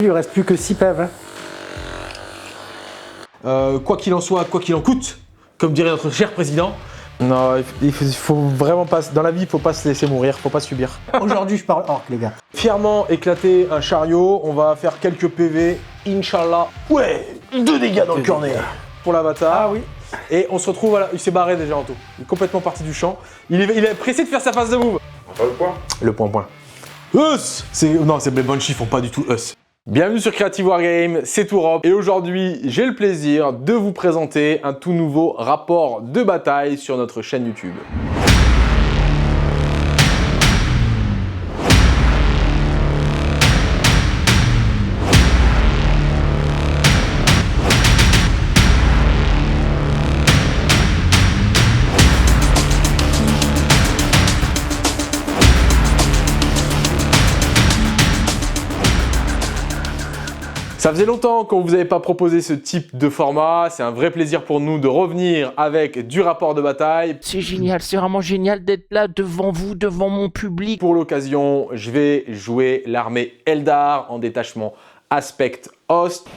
Il ne reste plus que 6 PEV. Quoi qu'il en soit, quoi qu'il en coûte, comme dirait notre cher président. Non, il faut vraiment pas. Dans la vie, il faut pas se laisser mourir, faut pas subir. Aujourd'hui, je parle orc, les gars. Fièrement éclater un chariot, on va faire quelques PV, Inch'Allah. Ouais, 2 dégâts dans le cornet pour l'avatar. Ah oui. Et on se retrouve, voilà, il s'est barré déjà en tout. Il est complètement parti du champ. Il est pressé de faire sa phase de move. On va faire le point. Le point. Us. Non, les Banshees font pas du tout us. Bienvenue sur Creative Wargame, c'est Tourop et aujourd'hui j'ai le plaisir de vous présenter un tout nouveau rapport de bataille sur notre chaîne YouTube. Ça faisait longtemps qu'on vous avait pas proposé ce type de format, c'est un vrai plaisir pour nous de revenir avec du rapport de bataille. C'est génial, c'est vraiment génial d'être là devant vous, devant mon public. Pour l'occasion, je vais jouer l'armée Eldar en détachement Aspect Host.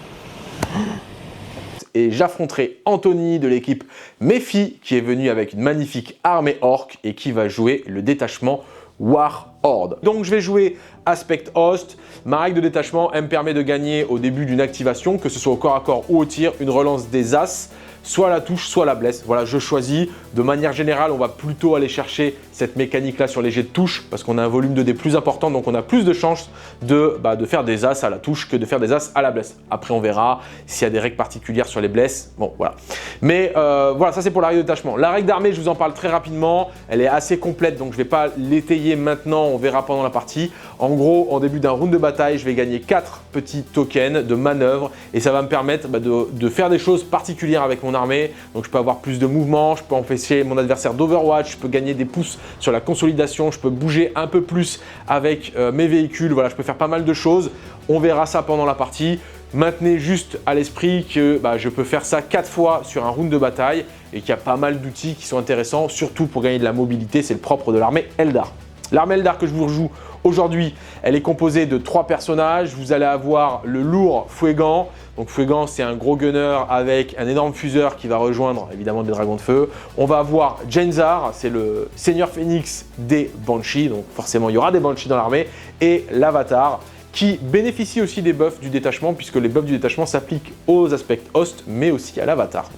Et j'affronterai Anthony de l'équipe Mephi qui est venu avec une magnifique armée orc et qui va jouer le détachement War Horde. Donc je vais jouer Aspect Host. Ma règle de détachement, elle me permet de gagner au début d'une activation, que ce soit au corps à corps ou au tir, une relance des As, soit la touche, soit la blesse. Voilà, je choisis. De manière générale, on va plutôt aller chercher cette mécanique-là sur les jets de touche, parce qu'on a un volume de dés plus important, donc on a plus de chances de faire des As à la touche que de faire des As à la blesse. Après, on verra s'il y a des règles particulières sur les blesses. Bon, voilà. Mais voilà, ça c'est pour la règle de détachement. La règle d'armée, je vous en parle très rapidement. Elle est assez complète, donc je ne vais pas l'étayer maintenant, on verra pendant la partie. En gros, en début d'un round de bataille, je vais gagner 4 petits tokens de manœuvre et ça va me permettre de faire des choses particulières avec mon armée. Donc je peux avoir plus de mouvements, je peux empêcher mon adversaire d'Overwatch, je peux gagner des pouces sur la consolidation, je peux bouger un peu plus avec mes véhicules. Voilà, je peux faire pas mal de choses. On verra ça pendant la partie. Maintenez juste à l'esprit que je peux faire ça 4 fois sur un round de bataille et qu'il y a pas mal d'outils qui sont intéressants, surtout pour gagner de la mobilité. C'est le propre de l'armée Eldar. L'armée Eldar que je vous rejoue aujourd'hui, elle est composée de 3 personnages. Vous allez avoir le lourd Fouegan. Donc Fouegan, c'est un gros gunner avec un énorme fuseur qui va rejoindre évidemment des dragons de feu. On va avoir Jenzar, c'est le seigneur phénix des Banshees. Donc forcément, il y aura des Banshees dans l'armée. Et l'avatar, qui bénéficie aussi des buffs du détachement, puisque les buffs du détachement s'appliquent aux aspects host, mais aussi à l'avatar.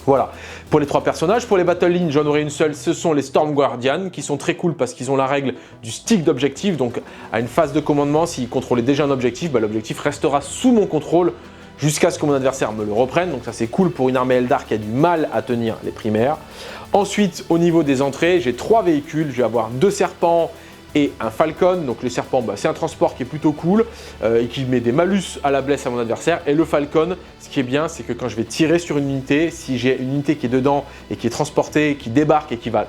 Voilà, pour les 3 personnages. Pour les battle lines, j'en aurai une seule, ce sont les Storm Guardians, qui sont très cool parce qu'ils ont la règle du stick d'objectif. Donc à une phase de commandement, s'ils contrôlaient déjà un objectif, l'objectif restera sous mon contrôle jusqu'à ce que mon adversaire me le reprenne. Donc ça c'est cool pour une armée Eldar qui a du mal à tenir les primaires. Ensuite, au niveau des entrées, j'ai 3 véhicules. Je vais avoir 2 serpents et un Falcon. Donc le serpent, c'est un transport qui est plutôt cool et qui met des malus à la blesse à mon adversaire. Et le Falcon, ce qui est bien, c'est que quand je vais tirer sur une unité, si j'ai une unité qui est dedans et qui est transportée, qui débarque et qui va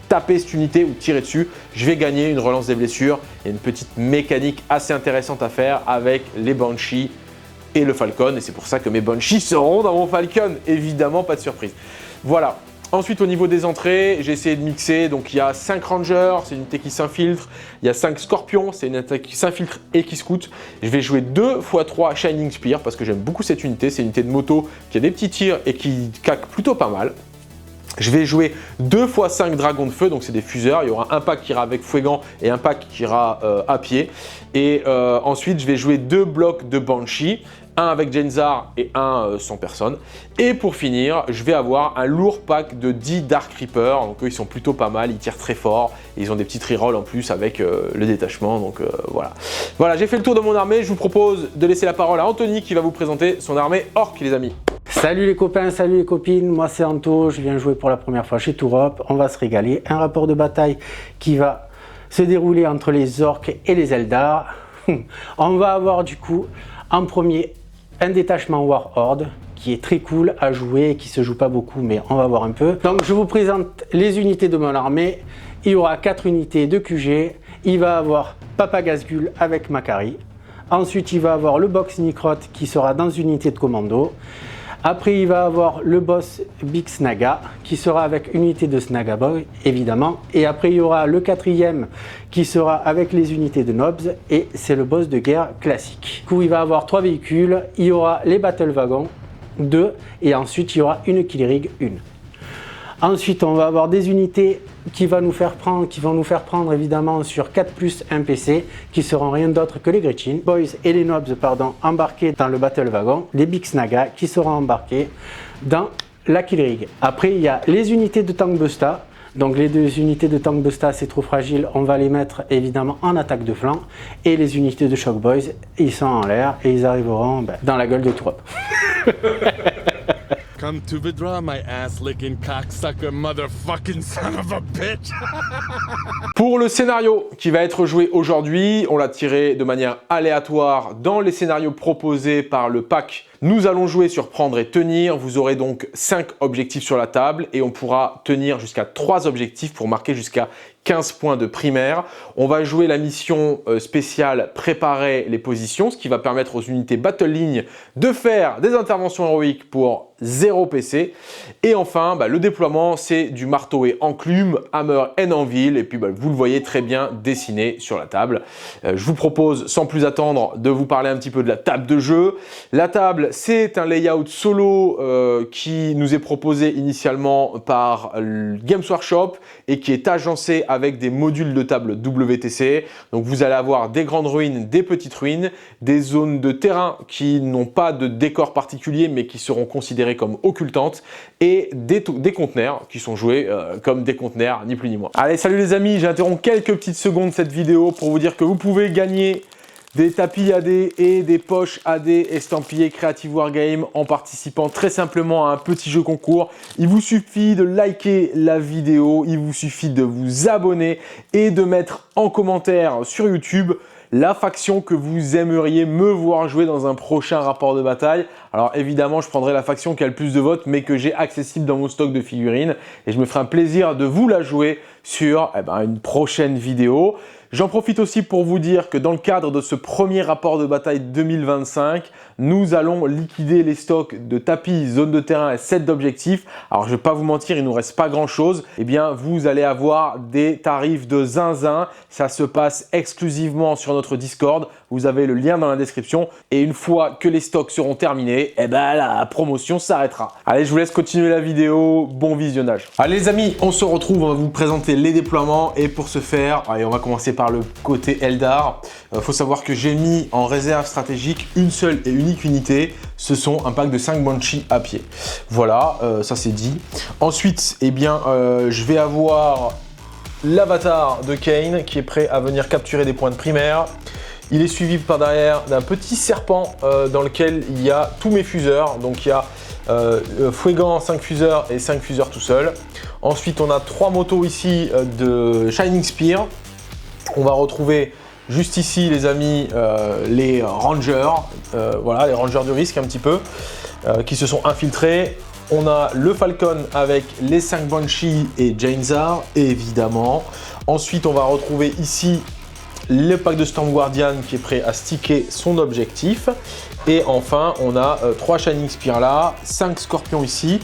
taper cette unité ou tirer dessus, je vais gagner une relance des blessures. Il y a une petite mécanique assez intéressante à faire avec les Banshees et le Falcon. Et c'est pour ça que mes Banshees seront dans mon Falcon. Évidemment, pas de surprise. Voilà. Ensuite, au niveau des entrées, j'ai essayé de mixer. Donc, il y a 5 Rangers, c'est une unité qui s'infiltre. Il y a 5 Scorpions, c'est une unité qui s'infiltre et qui scout. Je vais jouer 2 x 3 Shining Spear parce que j'aime beaucoup cette unité. C'est une unité de moto qui a des petits tirs et qui caque plutôt pas mal. Je vais jouer 2 x 5 dragons de feu, donc c'est des fuseurs. Il y aura un pack qui ira avec Fouegan et un pack qui ira à pied. Et ensuite, je vais jouer 2 blocs de Banshee. Un avec Jenzar et un sans personne. Et pour finir, je vais avoir un lourd pack de 10 Dark Reaper. Donc eux, ils sont plutôt pas mal, ils tirent très fort. Et ils ont des petits rerolls en plus avec le détachement. Donc voilà. Voilà, j'ai fait le tour de mon armée. Je vous propose de laisser la parole à Anthony qui va vous présenter son armée orc, les amis. Salut les copains, salut les copines, moi c'est Anto, je viens jouer pour la première fois chez Tourop. On va se régaler. Un rapport de bataille qui va se dérouler entre les orcs et les Eldar. On va avoir du coup en premier un détachement War Horde qui est très cool à jouer et qui se joue pas beaucoup, mais on va voir un peu. Donc je vous présente les unités de mon armée. Il y aura 4 unités de QG. Il va avoir Papa Gazgul avec Makari. Ensuite il va avoir le Box Necrot qui sera dans une unité de commando. Après, il va avoir le boss Big Snaga qui sera avec unité de Snaga Boy, évidemment. Et après, il y aura le 4e qui sera avec les unités de Nobs et c'est le boss de guerre classique. Du coup, il va avoir 3 véhicules. Il y aura les Battle Wagons, 2, et ensuite, il y aura une Kill Rig, 1. Ensuite, on va avoir des unités qui vont nous faire prendre évidemment sur 4 plus 1 PC qui seront rien d'autre que les Gretchen Boys et les Nobs embarqués dans le Battle Wagon, les Big Snaga qui seront embarqués dans la Kill Rig. Après, il y a les unités de Tank Busta. Donc les 2 unités de Tank Busta, c'est trop fragile, on va les mettre évidemment en attaque de flanc. Et les unités de Shock Boys, ils sont en l'air et ils arriveront dans la gueule de Turop. Come to withdraw my ass-licking cocksucker motherfucking son of a bitch. Pour le scénario qui va être joué aujourd'hui, on l'a tiré de manière aléatoire dans les scénarios proposés par le pack. Nous allons jouer sur prendre et tenir. Vous aurez donc 5 objectifs sur la table et on pourra tenir jusqu'à 3 objectifs pour marquer jusqu'à 15 points de primaire. On va jouer la mission spéciale préparer les positions, ce qui va permettre aux unités Battle Ligne de faire des interventions héroïques pour 0 PC. Et enfin, le déploiement, c'est du marteau et enclume, hammer and anvil. Et puis, vous le voyez très bien dessiné sur la table. Je vous propose, sans plus attendre, de vous parler un petit peu de la table de jeu. La table, c'est un layout solo qui nous est proposé initialement par Games Workshop et qui est agencé avec des modules de table WTC. Donc vous allez avoir des grandes ruines, des petites ruines, des zones de terrain qui n'ont pas de décor particulier mais qui seront considérées comme occultantes et des conteneurs qui sont joués comme des conteneurs, ni plus ni moins. Allez, salut les amis, j'interromps quelques petites secondes cette vidéo pour vous dire que vous pouvez gagner des tapis AD et des poches AD estampillées Creative Wargame en participant très simplement à un petit jeu concours. Il vous suffit de liker la vidéo, il vous suffit de vous abonner et de mettre en commentaire sur YouTube la faction que vous aimeriez me voir jouer dans un prochain rapport de bataille. Alors évidemment, je prendrai la faction qui a le plus de votes, mais que j'ai accessible dans mon stock de figurines. Et je me ferai un plaisir de vous la jouer sur une prochaine vidéo. J'en profite aussi pour vous dire que dans le cadre de ce premier rapport de bataille 2025, nous allons liquider les stocks de tapis, zone de terrain et sets d'objectifs. Alors je ne vais pas vous mentir, il ne nous reste pas grand chose. Eh bien, vous allez avoir des tarifs de zinzin. Ça se passe exclusivement sur notre Discord. Vous avez le lien dans la description. Et une fois que les stocks seront terminés, la promotion s'arrêtera. Allez, je vous laisse continuer la vidéo. Bon visionnage. Allez les amis, on se retrouve. On va vous présenter les déploiements. Et pour ce faire, allez, on va commencer par le côté Eldar. Faut savoir que j'ai mis en réserve stratégique une seule et unique unité. Ce sont un pack de 5 Banshee à pied. Voilà, ça c'est dit. Ensuite, je vais avoir l'avatar de Kane qui est prêt à venir capturer des points de primaire. Il est suivi par derrière d'un petit serpent dans lequel il y a tous mes fuseurs. Donc il y a Fouegan 5 fuseurs et 5 fuseurs tout seul. Ensuite, on a 3 motos ici de Shining Spear. On va retrouver juste ici, les amis, les Rangers. Voilà, les Rangers du risque un petit peu, qui se sont infiltrés. On a le Falcon avec les 5 Banshee et Janzar, évidemment. Ensuite, on va retrouver ici le pack de Storm Guardian qui est prêt à sticker son objectif. Et enfin, on a 3 Shining Spear là, 5 Scorpions ici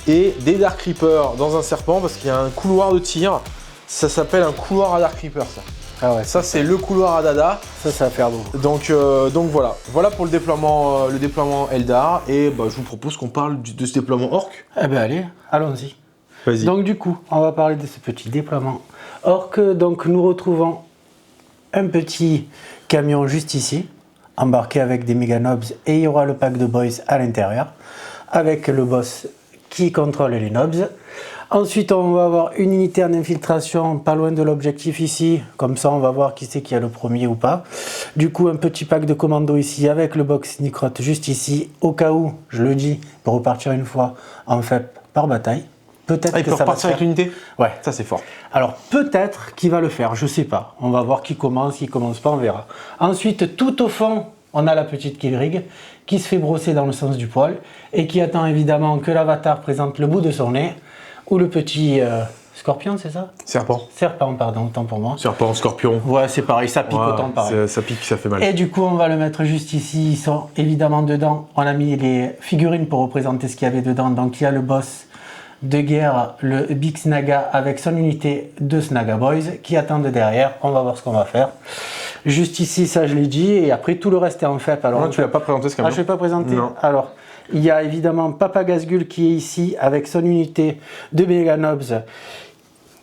et des Dark Reapers dans un serpent parce qu'il y a un couloir de tir. Ça s'appelle un couloir à Dark Reaper, ça. Ah ouais, ça c'est le couloir à Dada. Ça va faire beau. Donc voilà pour le déploiement Eldar. Et je vous propose qu'on parle de ce déploiement Orc. Allez, allons-y. Vas-y. Donc du coup, on va parler de ce petit déploiement Orc. Donc nous retrouvons un petit camion juste ici, embarqué avec des méga nobs, et il y aura le pack de boys à l'intérieur, avec le boss qui contrôle les nobs. Ensuite, on va avoir une unité en infiltration pas loin de l'objectif ici, comme ça on va voir qui c'est qui a le premier ou pas. Du coup, un petit pack de commando ici avec le box Necrot juste ici, au cas où, je le dis, pour repartir une fois en fait par bataille. Peut-être il peut repartir avec l'unité. Ouais. Ça c'est fort. Alors peut-être qu'il va le faire, je sais pas. On va voir qui commence pas, on verra. Ensuite, tout au fond, on a la petite Kill Rig qui se fait brosser dans le sens du poil et qui attend évidemment que l'avatar présente le bout de son nez ou le petit Scorpion, c'est ça? Serpent. Serpent, pardon, autant pour moi. Serpent, scorpion. Ouais, c'est pareil, ça pique autant pareil. Ça pique, ça fait mal. Et du coup, on va le mettre juste ici. Ils sont évidemment dedans. On a mis les figurines pour représenter ce qu'il y avait dedans. Donc, il y a le boss de guerre, le Big Snaga, avec son unité de Snaga Boys qui attendent derrière. On va voir ce qu'on va faire. Juste ici, ça je l'ai dit. Et après, tout le reste est en fait. Alors, Non, tu l'as pas présenté ce camion. Ah, je ne vais pas présenter. Non. Alors, il y a évidemment Papa Gazgul qui est ici avec son unité de Meganobs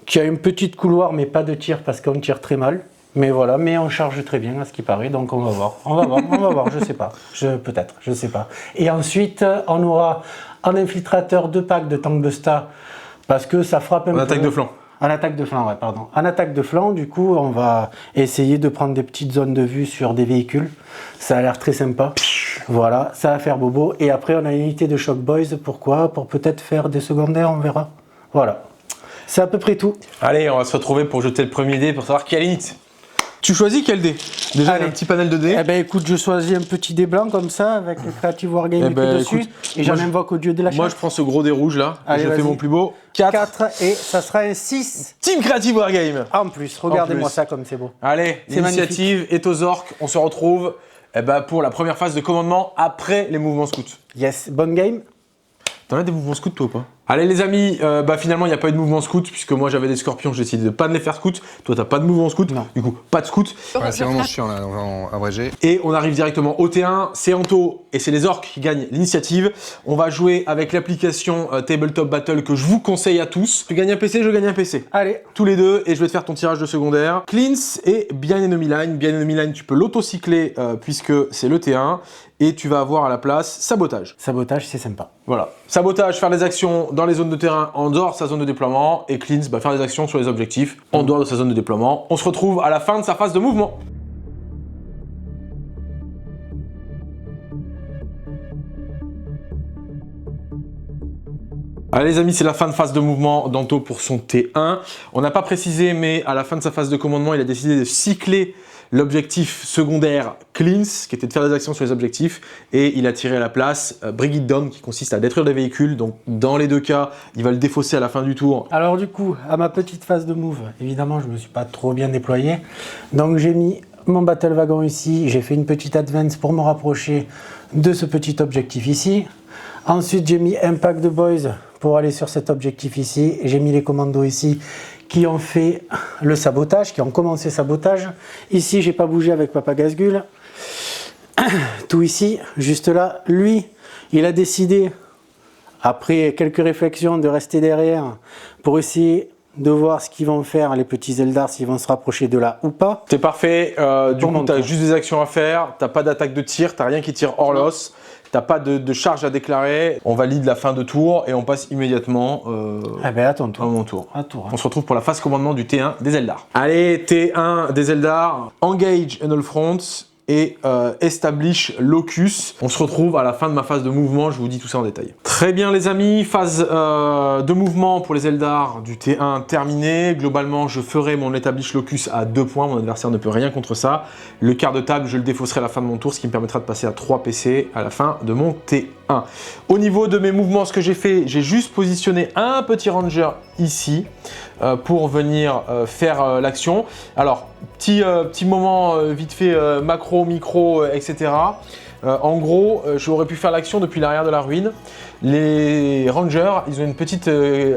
qui a une petite couloir mais pas de tir parce qu'on tire très mal. Mais voilà, mais on charge très bien à ce qui paraît, donc on va voir. On va voir, je sais pas. Peut-être, je sais pas. Et ensuite, on aura un infiltrateur 2 packs de Tank Busta parce que ça frappe un peu. En attaque de flanc. En attaque de flanc, ouais, pardon. En attaque de flanc, du coup, on va essayer de prendre des petites zones de vue sur des véhicules. Ça a l'air très sympa. Voilà, ça va faire bobo. Et après, on a une unité de Shock Boys. Pourquoi? Pour peut-être faire des secondaires, on verra. Voilà. C'est à peu près tout. Allez, on va se retrouver pour jeter le premier dé pour savoir qui a l'init. Tu choisis quel dé? Déjà, il y a un petit panel de dés. Eh ben écoute, je choisis un petit dé blanc comme ça avec le Creative Wargame dessus. Écoute, et j'en invoque au dieu de la chasse. Moi, je prends ce gros dé rouge là. Allez, je fais vas-y. mon plus beau. 4. Et ça sera un 6. Team Creative Wargame. En plus, regardez-moi plus. ça comme c'est beau. Allez, C'est l'initiative est aux orques. On se retrouve pour la première phase de commandement après les mouvements scouts. Yes, bonne game. T'en as des mouvements scouts toi ou pas? Allez les amis, finalement il n'y a pas eu de mouvement scout puisque moi j'avais des scorpions, j'ai décidé de pas de les faire scout. Toi t'as pas de mouvement scout, non. Du coup pas de scout. Ouais, c'est vraiment chiant là, en abrégé. Et on arrive directement au T1, c'est Anto et c'est les orques qui gagnent l'initiative. On va jouer avec l'application Tabletop Battle que je vous conseille à tous. Tu gagnes un PC, je gagne un PC. Allez. Tous les deux et je vais te faire ton tirage de secondaire. Cleans et Bien Enemy Line. Bien Enemy Line tu peux l'autocycler puisque c'est le T1 et tu vas avoir à la place Sabotage. Sabotage, c'est sympa. Voilà. Sabotage, faire des actions dans les zones de terrain en dehors de sa zone de déploiement. Et Cleans, faire des actions sur les objectifs en dehors de sa zone de déploiement. On se retrouve à la fin de sa phase de mouvement. Allez les amis, c'est la fin de phase de mouvement d'Anto pour son T1. On n'a pas précisé, mais à la fin de sa phase de commandement, il a décidé de cycler l'objectif secondaire Cleans, qui était de faire des actions sur les objectifs, et il a tiré à la place Brigade Down, qui consiste à détruire des véhicules. Donc dans les deux cas, il va le défausser à la fin du tour. Alors du coup, à ma petite phase de move, évidemment, je me suis pas trop bien déployé. Donc j'ai mis mon Battle Wagon ici, j'ai fait une petite advance pour me rapprocher de ce petit objectif ici. Ensuite, j'ai mis un pack de boys pour aller sur cet objectif ici. J'ai mis les commandos ici qui ont fait le sabotage, qui ont commencé sabotage. Ici, j'ai pas bougé avec Papa Gazgul. Tout ici, juste là. Lui, il a décidé, après quelques réflexions, de rester derrière pour essayer de voir ce qu'ils vont faire, les petits Eldar, s'ils vont se rapprocher de là ou pas. C'est parfait. Du coup, tu as juste des actions à faire. Tu n'as pas d'attaque de tir. Tu n'as rien qui tire hors l'os. T'as pas de charge à déclarer. On valide la fin de tour et on passe immédiatement à ton tour. à mon tour. On se retrouve pour la phase commandement du T1 des Eldar. Allez, T1 des Eldar. Engage All Fronts et Establish Locus. On se retrouve à la fin de ma phase de mouvement. Je vous dis tout ça en détail. Très bien les amis. Phase de mouvement pour les Eldar du T1 terminée. Globalement, je ferai mon Establish Locus à 2 points. Mon adversaire ne peut rien contre ça. Le quart de table, je le défausserai à la fin de mon tour, ce qui me permettra de passer à 3 PC à la fin de mon T1. Au niveau de mes mouvements, ce que j'ai fait, j'ai juste positionné un petit ranger ici pour venir faire l'action. Alors, petit moment vite fait macro, micro, etc. En gros, j'aurais pu faire l'action depuis l'arrière de la ruine. Les rangers, ils ont une petite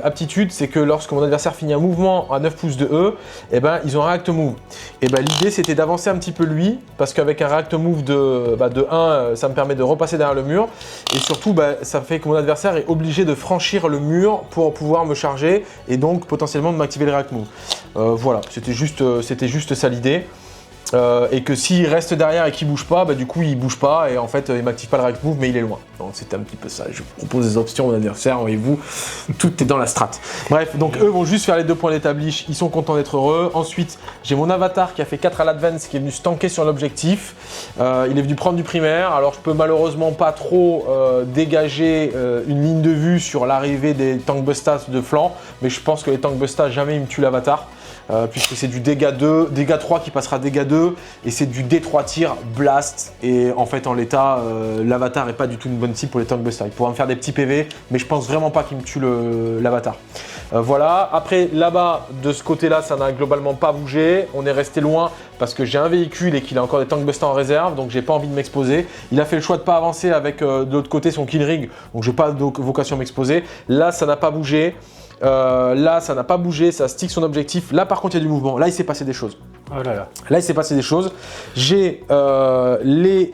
aptitude, c'est que lorsque mon adversaire finit un mouvement à 9 pouces de eux, eh ben, ils ont un react move. Et ben, l'idée, c'était d'avancer un petit peu lui, parce qu'avec un react move de 1, ça me permet de repasser derrière le mur. Et surtout, ça fait que mon adversaire est obligé de franchir le mur pour pouvoir me charger et donc potentiellement de m'activer le react move. Voilà, c'était juste ça l'idée. Et que s'il reste derrière et qu'il bouge pas, du coup il bouge pas et en fait il m'active pas le react move mais il est loin. Donc c'était un petit peu ça. Je propose des options à mon adversaire, voyez-vous, tout est dans la strat. Bref, donc eux vont juste faire les 2 points d'établish, ils sont contents d'être heureux. Ensuite, j'ai mon avatar qui a fait 4 à l'advance qui est venu se tanker sur l'objectif. Il est venu prendre du primaire, alors je peux malheureusement pas trop dégager une ligne de vue sur l'arrivée des tank bustas de flanc, mais je pense que les tank bustas jamais ils me tuent l'avatar. Puisque c'est du dégât 2, dégât 3 qui passera dégât 2 et c'est du D3 tir blast et en fait en l'état l'avatar n'est pas du tout une bonne cible pour les tank busters. Il pourra me faire des petits PV mais je pense vraiment pas qu'il me tue l'avatar. Voilà, après là-bas, de ce côté-là, ça n'a globalement pas bougé. On est resté loin parce que j'ai un véhicule et qu'il a encore des tank busters en réserve, donc j'ai pas envie de m'exposer. Il a fait le choix de pas avancer avec de l'autre côté son kill rig, donc j'ai pas de vocation à m'exposer. Là, ça n'a pas bougé. Là, ça n'a pas bougé, ça stick son objectif. Là, par contre, il y a du mouvement. Là, il s'est passé des choses. Oh là là. Là, il s'est passé des choses. J'ai les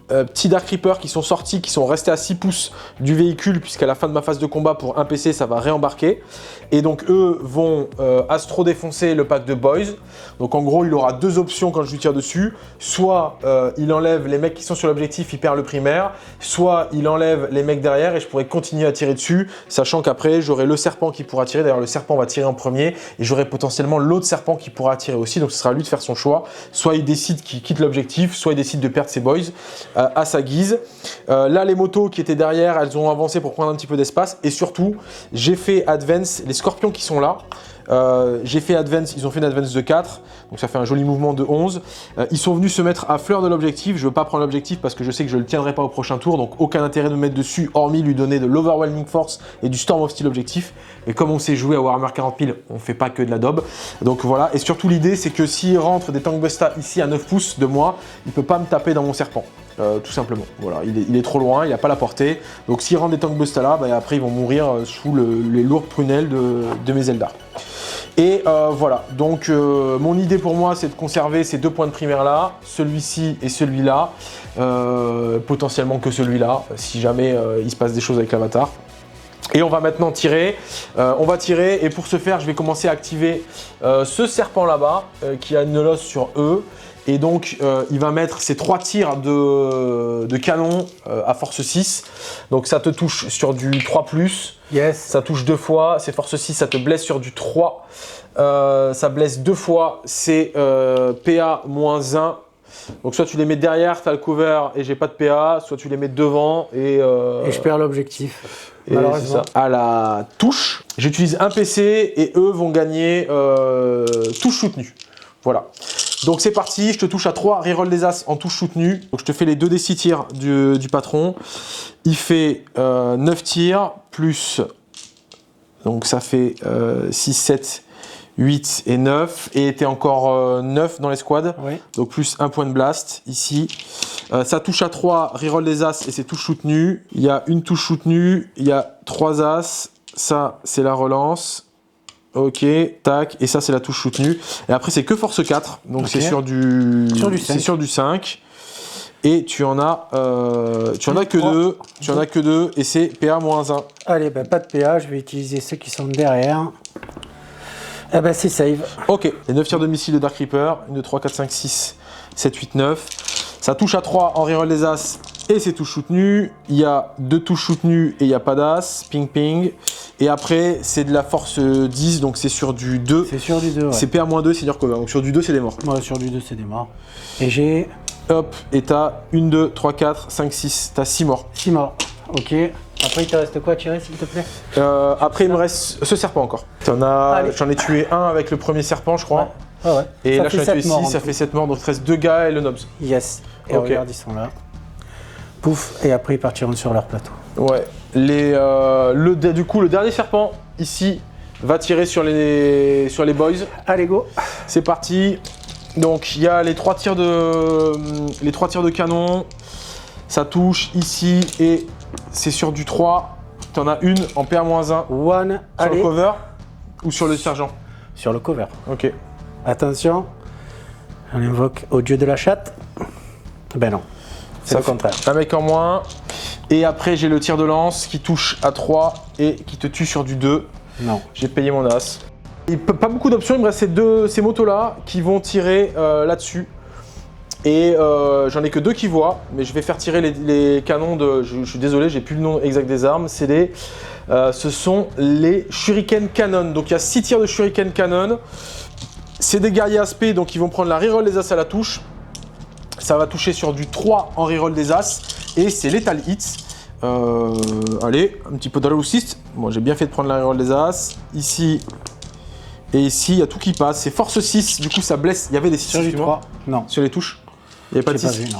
petits Dark Reapers qui sont sortis, qui sont restés à 6 pouces du véhicule, puisqu'à la fin de ma phase de combat, pour un PC, ça va réembarquer. Et donc, eux vont astro défoncer le pack de Boys. Donc, en gros, il aura deux options quand je lui tire dessus. Soit il enlève les mecs qui sont sur l'objectif, il perd le primaire. Soit il enlève les mecs derrière et je pourrai continuer à tirer dessus, sachant qu'après, j'aurai le serpent qui pourra tirer. D'ailleurs, le serpent va tirer en premier et j'aurai potentiellement l'autre serpent qui pourra tirer aussi. Donc, ce sera à lui de faire son choix. Soit il décide qu'il quitte l'objectif, soit il décide de perdre ses Boys à sa guise. Là, les motos qui étaient derrière, elles ont avancé pour prendre un petit peu d'espace. Et surtout, j'ai fait advance les scorpions qui sont là. J'ai fait advance, ils ont fait une advance de 4, donc ça fait un joli mouvement de 11. Ils sont venus se mettre à fleur de l'objectif. Je ne veux pas prendre l'objectif parce que je sais que je ne le tiendrai pas au prochain tour, donc aucun intérêt de me mettre dessus, hormis lui donner de l'Overwhelming Force et du Storm of Steel objectif. Et comme on sait jouer à Warhammer 40 000, on ne fait pas que de la daube. Donc voilà, et surtout l'idée c'est que s'il rentre des tank busta ici à 9 pouces de moi, il ne peut pas me taper dans mon serpent. Tout simplement, voilà, il est trop loin, il n'a pas la portée. Donc s'il rentre des tank busta là, bah, après ils vont mourir sous les lourdes prunelles de mes Eldar. Et voilà, donc mon idée pour moi c'est de conserver ces deux points de primaire là, celui-ci et celui-là, potentiellement que celui-là, si jamais il se passe des choses avec l'avatar. Et on va maintenant tirer, on va tirer et pour ce faire je vais commencer à activer ce serpent là-bas qui a une losse sur E. Et donc, il va mettre ses 3 tirs de canon à force 6. Donc, ça te touche sur du 3+. Yes. Ça touche 2 fois. C'est force 6, ça te blesse sur du 3. Ça blesse 2 fois. C'est PA-1. Donc, soit tu les mets derrière, tu as le cover et j'ai pas de PA. Soit tu les mets devant et je perds l'objectif. Et c'est ça. À la touche, j'utilise un PC et eux vont gagner touche soutenue. Voilà. Donc c'est parti, je te touche à 3, reroll des as en touche soutenue. Donc je te fais les 2 des 6 tirs du patron. Il fait 9 tirs, plus, donc ça fait 6, 7, 8 et 9. Et t'es encore 9 dans les squads. Oui. Donc plus 1 point de blast ici. Ça touche à 3, reroll des as et c'est touche soutenue. Il y a une touche soutenue, il y a 3 as. Ça c'est la relance. Ok, tac, et ça c'est la touche soutenue. Et après c'est que force 4, donc okay. C'est sur du 5. Et tu en as que 2, tu en as que 2 et c'est PA-1. Allez, ben pas de PA, je vais utiliser ceux qui sont derrière. Eh ben c'est save. Ok, les 9 tirs de missile de Dark Reaper, 1, 2, 3, 4, 5, 6, 7, 8, 9. Ça touche à 3 en reroll des as et c'est touche soutenue. Il y a 2 touches soutenues et il n'y a pas d'as, ping ping. Et après, c'est de la force 10, donc c'est sur du 2. C'est sur du 2, ouais. C'est PA-2, c'est dire cover. Donc sur du 2, c'est des morts. Ouais, sur du 2, c'est des morts. Et j'ai... Hop, et t'as 1, 2, 3, 4, 5, 6. T'as 6 morts. 6 morts, ok. Après, il te reste quoi à tirer, s'il te plaît? Après, il me reste ce serpent encore. J'en ai tué un avec le premier serpent, je crois. Ouais. Ah ouais. Et ça là, j'en ai tué 6, ça fait 7 morts, donc il te reste 2 gars et le Nobs. Yes. Et okay. Regarde, ils sont là. Pouf, et après, ils partiront sur leur plateau. Ouais. Du coup, le dernier serpent, ici, va tirer sur les boys. Allez, go. C'est parti. Donc, il y a les 3 tirs de canon. Ça touche ici et c'est sur du 3. Tu en as une en PA-1. Sur le cover ou sur le sergent? Sur le cover. Ok. Attention. On invoque au dieu de la chatte. Ben non. C'est le contraire. Un mec en moins. Et après, j'ai le tir de lance qui touche à 3 et qui te tue sur du 2. Non. J'ai payé mon as. Et pas beaucoup d'options, il me reste ces motos-là qui vont tirer là-dessus. Et j'en ai que 2 qui voient, mais je vais faire tirer les canons de... Je suis désolé, j'ai plus le nom exact des armes. Ce sont les Shuriken Cannon. Donc il y a 6 tirs de Shuriken Cannon. C'est des guerriers aspect, donc ils vont prendre la reroll des as à la touche. Ça va toucher sur du 3 en reroll des as. Et c'est Lethal Hits. Allez, un petit peu de réussite. Bon, j'ai bien fait de prendre la reroll des as. Ici et ici, il y a tout qui passe. C'est force 6, du coup ça blesse. Il y avait des 6 sur du 3. Non. Sur les touches, il n'y avait pas de 6. Pas vu, non.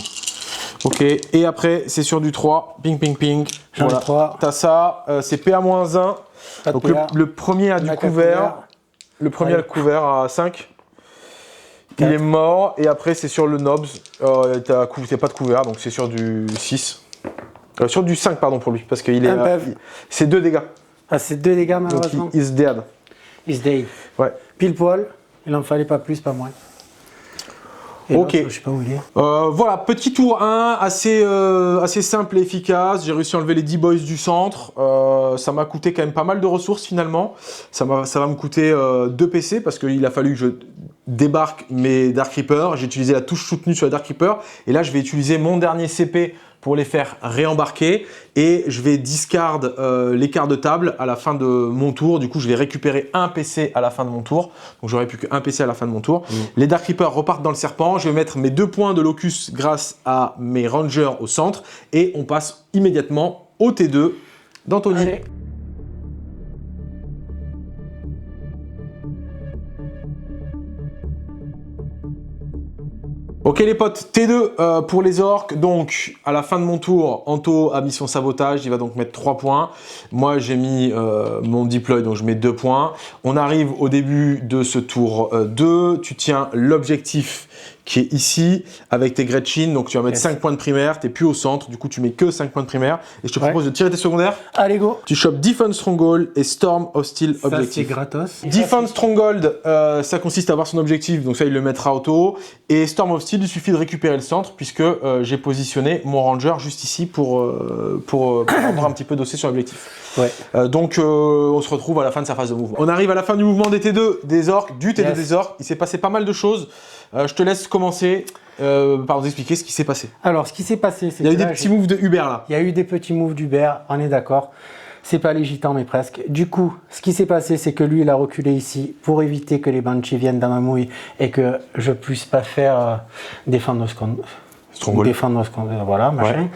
Ok, et après c'est sur du 3. Ping, ping, ping. J'en ai 3. T'as ça, c'est PA-1. Pas de Donc PA. le premier a du On a qu'un couvert. Le premier a le Allez. couvert à 5. Il Quatre. est mort et après c'est sur le Nobs. T'as pas de couvert donc c'est sur du 6. Sur du 5 pardon pour lui parce qu'il est. Un PEV. C'est 2 dégâts. Ah, c'est 2 dégâts Donc malheureusement. il is dead. Is dead. Ouais. Pile poil. Il en fallait pas plus, pas moins. Et Ok. l'autre, je sais pas où il est. Voilà, petit tour 1, assez simple et efficace. J'ai réussi à enlever les 10 boys du centre. Ça m'a coûté quand même pas mal de ressources finalement. Ça va me coûter 2 PC parce qu'il a fallu que je débarque mes Dark Reapers. J'ai utilisé la touche soutenue sur les Dark Reapers. Et là, je vais utiliser mon dernier CP pour les faire réembarquer. Et je vais discard les quarts de table à la fin de mon tour. Du coup, je vais récupérer un PC à la fin de mon tour. Donc, j'aurai plus qu'un PC à la fin de mon tour. Les Dark Reapers repartent dans le serpent. Je vais mettre mes 2 points de locus grâce à mes Rangers au centre. Et on passe immédiatement au T2 d'Anthony. Allez. Ok les potes, T2 pour les orques, donc à la fin de mon tour, Anto a mis son sabotage, il va donc mettre 3 points. Moi j'ai mis mon deploy, donc je mets 2 points. On arrive au début de ce tour 2, tu tiens l'objectif qui est ici, avec tes Gretchen, donc tu vas mettre 5 points de primaire, t'es plus au centre, du coup tu mets que 5 points de primaire. Et je te propose de tirer tes secondaires. Allez, go. Tu chopes Defense Stronghold et Storm Hostile Ça, c'est Objective. gratos. Defense Stronghold, ça consiste à avoir son objectif, donc ça il le mettra auto. Et Storm of Steel, il suffit de récupérer le centre puisque j'ai positionné mon ranger juste ici pour avoir un petit peu dossé sur l'objectif. Ouais. Donc on se retrouve à la fin de sa phase de mouvement. On arrive à la fin du mouvement des T2 des orques, du T2 Yes. des orques. Il s'est passé pas mal de choses. Je te laisse commencer par nous expliquer ce qui s'est passé. Alors, ce qui s'est passé, c'est Il y a eu que des là, petits moves de Uber là. il y a eu des petits moves d'Hubert, on est d'accord. C'est pas légitant, mais presque. Du coup, ce qui s'est passé, c'est que lui, il a reculé ici pour éviter que les Banshees viennent dans ma mouille et que je puisse pas faire défendre Stronghold. voilà, machin.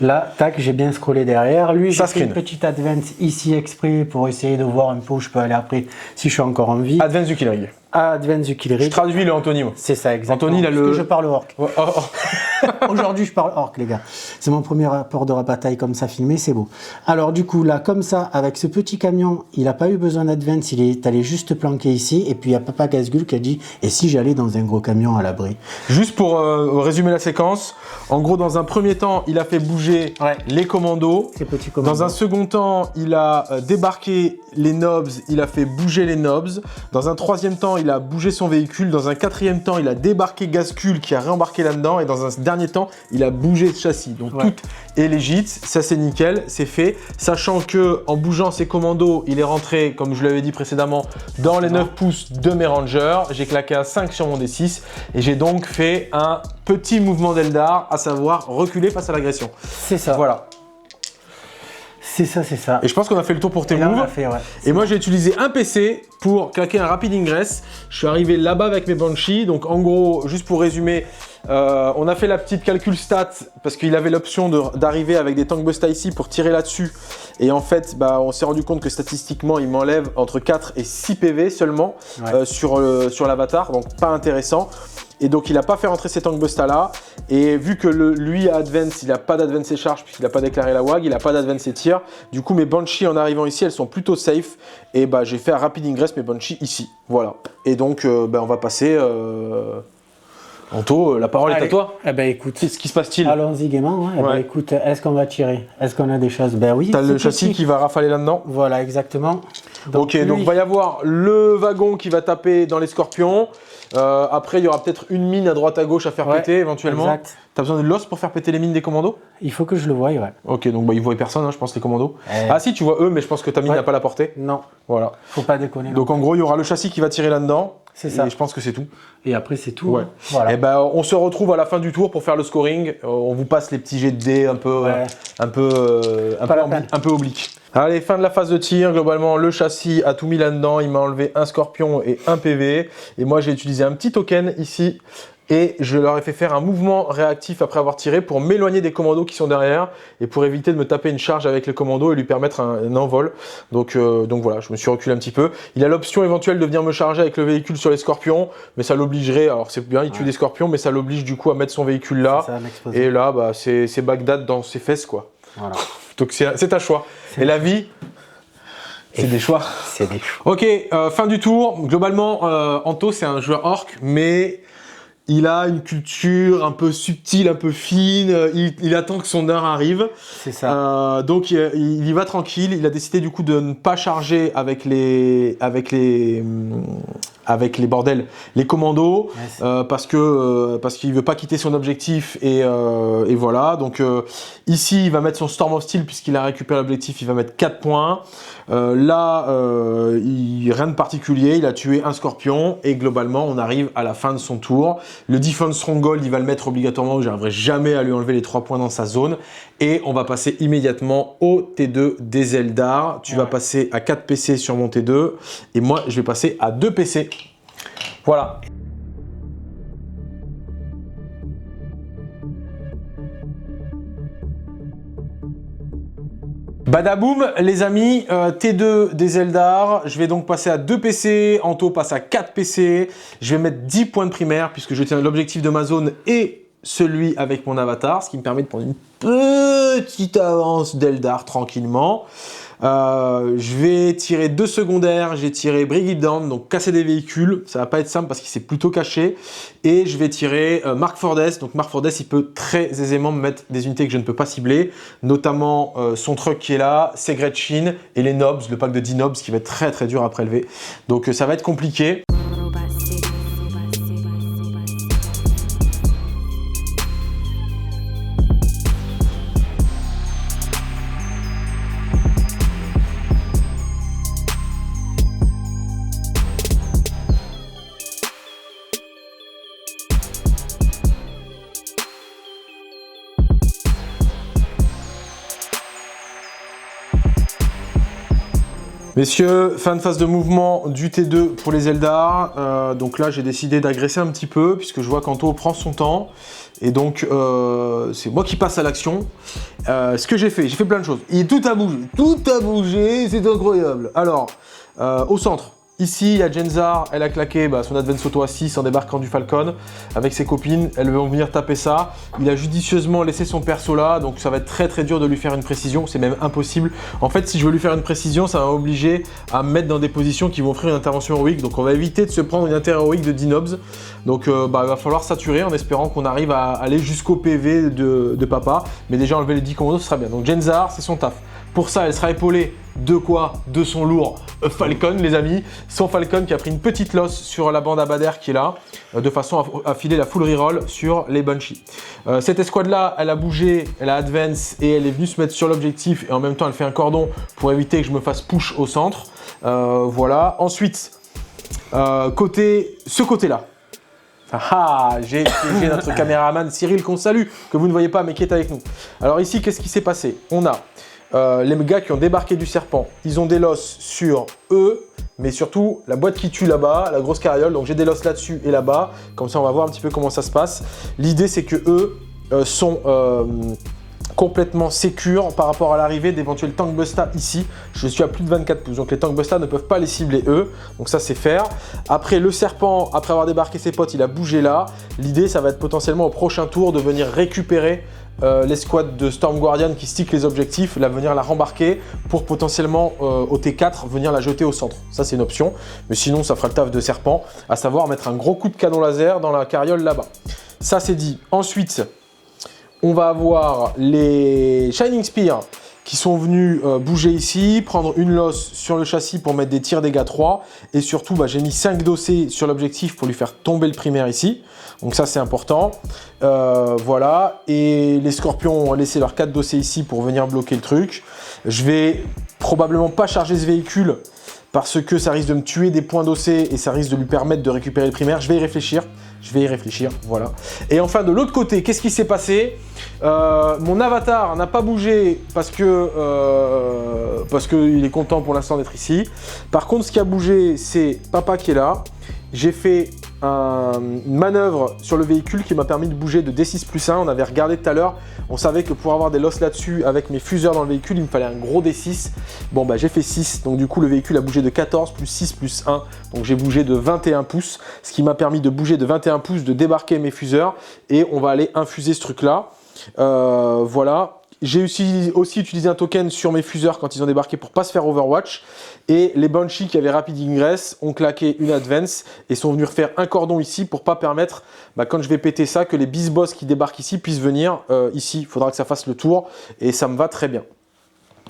Là, tac, j'ai bien scrollé derrière. Lui, j'ai Ça fait une screen. petite advance ici exprès pour essayer de voir un peu où je peux aller après si je suis encore en vie. Advance du Kill Rig. Advance du kill Je rig. traduis le Anthony. Moi. C'est ça, exactement. Anthony, il a Parce le- que je parle orc. Oh, oh, oh. Aujourd'hui, je parle orc, les gars. C'est mon premier rapport de bataille comme ça filmé, c'est beau. Alors, du coup, là, comme ça, avec ce petit camion, il n'a pas eu besoin d'advance, il est allé juste planquer ici. Et puis, il y a Papa Gazgul qui a dit et si j'allais dans un gros camion à l'abri? Juste pour résumer la séquence, en gros, dans un premier temps, il a fait bouger Ouais. les commandos. Ces petits commandos. Dans un second temps, il a débarqué les nobs, il a fait bouger les nobs. Dans un troisième temps, il a bougé son véhicule. Dans un quatrième temps, il a débarqué Gazgul qui a réembarqué là-dedans. Et dans un dernier temps, il a bougé ce châssis. Donc Ouais. tout est légit, ça c'est nickel, c'est fait. Sachant que en bougeant ses commandos, il est rentré, comme je l'avais dit précédemment, dans les 9 pouces de mes rangers. J'ai claqué un 5 sur mon D6 et j'ai donc fait un petit mouvement d'Eldar, à savoir reculer face à l'agression. C'est ça. Voilà. C'est ça, c'est ça. Et je pense qu'on a fait le tour pour tes Et là, on moves. a fait, ouais. Et moi j'ai utilisé un PC pour claquer un rapid ingress. Je suis arrivé là-bas avec mes Banshees. Donc en gros, juste pour résumer, on a fait la petite calcul stat parce qu'il avait l'option d'arriver avec des tank busta ici pour tirer là-dessus. Et en fait, bah, on s'est rendu compte que statistiquement, il m'enlève entre 4 et 6 PV seulement Ouais. sur l'avatar. Donc pas intéressant. Et donc il n'a pas fait rentrer ces tank busta là. Et vu que lui a advance, il n'a pas d'advance et charge puisqu'il n'a pas déclaré la WAG, il n'a pas d'advance et tir. Du coup mes Banshees en arrivant ici, elles sont plutôt safe. Et bah j'ai fait un rapid ingress mes Banshees ici. Voilà. Et donc bah, on va passer. Anto, la parole est à Allez. toi. Eh ben, écoute. Qu'est-ce qui se passe-t-il? Allons-y gaiement. Hein. Eh ben, Ouais. écoute, est-ce qu'on va tirer? Est-ce qu'on a des choses? Ben oui. T'as le c'est châssis possible. qui va rafaler là-dedans. Voilà, exactement. Ok, donc il va y avoir le wagon qui va taper dans les scorpions. Après, il y aura peut-être une mine à droite à gauche à faire Ouais, péter éventuellement. exact. T'as besoin de l'os pour faire péter les mines des commandos? Il faut que je le voie, ouais. Ok, donc bah, ils voient personne, hein, je pense, les commandos. Eh. Ah si, tu vois eux, mais je pense que ta mine Ouais. n'a pas la portée. Non, Voilà. faut pas déconner. Donc en gros, il y aura le châssis qui va tirer là-dedans. C'est ça. Et je pense que c'est tout. Et après, c'est tout. Ouais. hein. Voilà. Et ben, on se retrouve à la fin du tour pour faire le scoring. On vous passe les petits jets de dés un peu, Ouais. un Pas la peine. peu obliques. Allez, fin de la phase de tir. Globalement, le châssis a tout mis là-dedans. Il m'a enlevé un scorpion et un PV. Et moi, j'ai utilisé un petit token ici. Et je leur ai fait faire un mouvement réactif après avoir tiré pour m'éloigner des commandos qui sont derrière et pour éviter de me taper une charge avec les commandos et lui permettre un envol. Donc voilà, je me suis reculé un petit peu. Il a l'option éventuelle de venir me charger avec le véhicule sur les scorpions, mais ça l'obligerait, alors c'est bien, il tue des scorpions, mais ça l'oblige du coup à mettre son véhicule là. C'est ça, m'exposer. Et là, bah, c'est Bagdad dans ses fesses, quoi. Voilà. Donc c'est un choix. Et la vie, C'est des choix. C'est des choix. Ok, fin du tour. Globalement, Anto, c'est un joueur orc, mais il a une culture un peu subtile, un peu fine. Il attend que son heure arrive. C'est ça. Donc, il y va tranquille. Il a décidé du coup de ne pas charger avec les bordels, les commandos, parce qu'il veut pas quitter son objectif et voilà. Donc ici, il va mettre son Storm of Steel puisqu'il a récupéré l'objectif. Il va mettre 4 points. Là, rien de particulier. Il a tué un scorpion et globalement, on arrive à la fin de son tour. Le Defense Stronghold, il va le mettre obligatoirement. J'arriverai jamais à lui enlever les 3 points dans sa zone. Et on va passer immédiatement au T2 des Eldar. Tu vas passer à 4 PC sur mon T2 et moi, je vais passer à 2 PC. Voilà. Badaboum, les amis, T2 des Eldar, je vais donc passer à 2 PC, Anto passe à 4 PC, je vais mettre 10 points de primaire puisque je tiens l'objectif de ma zone et celui avec mon avatar, ce qui me permet de prendre une petite avance d'Eldar tranquillement. Je vais tirer 2 secondaires, j'ai tiré Brigade Down, donc casser des véhicules, ça va pas être simple parce qu'il s'est plutôt caché, et je vais tirer Mark Fordes, donc Mark Fordes il peut très aisément me mettre des unités que je ne peux pas cibler, notamment son truck qui est là, ses Gretchen et les Nobs, le pack de 10 Nobs qui va être très très dur à prélever, donc ça va être compliqué. Messieurs, fin de phase de mouvement du T2 pour les Eldar. Donc là, j'ai décidé d'agresser un petit peu puisque je vois qu'Anto prend son temps. Et donc, c'est moi qui passe à l'action. Ce que j'ai fait plein de choses. Et tout a bougé, c'est incroyable. Alors, au centre. Ici, il y a Jenzar, elle a claqué son Advance Auto à 6 en débarquant du Falcon avec ses copines, elles vont venir taper ça. Il a judicieusement laissé son perso là, donc ça va être très très dur de lui faire une précision, c'est même impossible. En fait, si je veux lui faire une précision, ça va m'obliger à me mettre dans des positions qui vont offrir une intervention héroïque, donc on va éviter de se prendre une interhéroïque de 10 Nobs. Donc il va falloir saturer en espérant qu'on arrive à aller jusqu'au PV de papa, mais déjà enlever les 10 commandos, ce sera bien. Donc Jenzar, c'est son taf. Pour ça, elle sera épaulée de quoi? De son lourd Falcon, les amis. Son Falcon qui a pris une petite losse sur la bande Abader qui est là, de façon à filer la full reroll sur les Banshee. Cette escouade-là, elle a bougé, elle a advance et elle est venue se mettre sur l'objectif et en même temps, elle fait un cordon pour éviter que je me fasse push au centre. Voilà. Ensuite, ce côté-là. J'ai notre caméraman Cyril qu'on salue, que vous ne voyez pas mais qui est avec nous. Alors ici, qu'est-ce qui s'est passé? On a les gars qui ont débarqué du serpent, ils ont des losses sur eux, mais surtout la boîte qui tue là-bas, la grosse carriole, donc j'ai des losses là-dessus et là-bas, comme ça on va voir un petit peu comment ça se passe. L'idée c'est que eux sont complètement sécures par rapport à l'arrivée d'éventuels tank busta ici. Je suis à plus de 24 pouces, donc les tank busta ne peuvent pas les cibler eux, donc ça c'est faire. Après le serpent, après avoir débarqué ses potes, il a bougé là. L'idée ça va être potentiellement au prochain tour de venir récupérer l'escouade de Storm Guardian qui stick les objectifs, venir la rembarquer pour potentiellement au T4 venir la jeter au centre. Ça c'est une option, mais sinon ça fera le taf de serpent, à savoir mettre un gros coup de canon laser dans la carriole là-bas. Ça c'est dit. Ensuite, on va avoir les Shining Spear qui sont venus bouger ici, prendre une losse sur le châssis pour mettre des tirs dégâts 3. Et surtout, j'ai mis 5 dossés sur l'objectif pour lui faire tomber le primaire ici. Donc ça, c'est important. Voilà. Et les scorpions ont laissé leurs 4 dossés ici pour venir bloquer le truc. Je vais probablement pas charger ce véhicule parce que ça risque de me tuer des points dossés et ça risque de lui permettre de récupérer le primaire. Je vais y réfléchir. Voilà. Et enfin, de l'autre côté, qu'est-ce qui s'est passé? Mon avatar n'a pas bougé parce qu'il est content pour l'instant d'être ici. Par contre, ce qui a bougé, c'est papa qui est là. J'ai fait une manœuvre sur le véhicule qui m'a permis de bouger de D6 plus 1. On avait regardé tout à l'heure, on savait que pour avoir des losses là-dessus avec mes fuseurs dans le véhicule, il me fallait un gros D6. Bon, j'ai fait 6, donc du coup le véhicule a bougé de 14 plus 6 plus 1. Donc j'ai bougé de 21 pouces, ce qui m'a permis de bouger de 21 pouces, de débarquer mes fuseurs et on va aller infuser ce truc-là. Voilà. J'ai aussi utilisé un token sur mes fuseurs quand ils ont débarqué pour pas se faire Overwatch. Et les Banshee qui avaient Rapid Ingress ont claqué une Advance et sont venus refaire un cordon ici pour pas permettre, quand je vais péter ça, que les Beast Boss qui débarquent ici puissent venir ici. Il faudra que ça fasse le tour et ça me va très bien.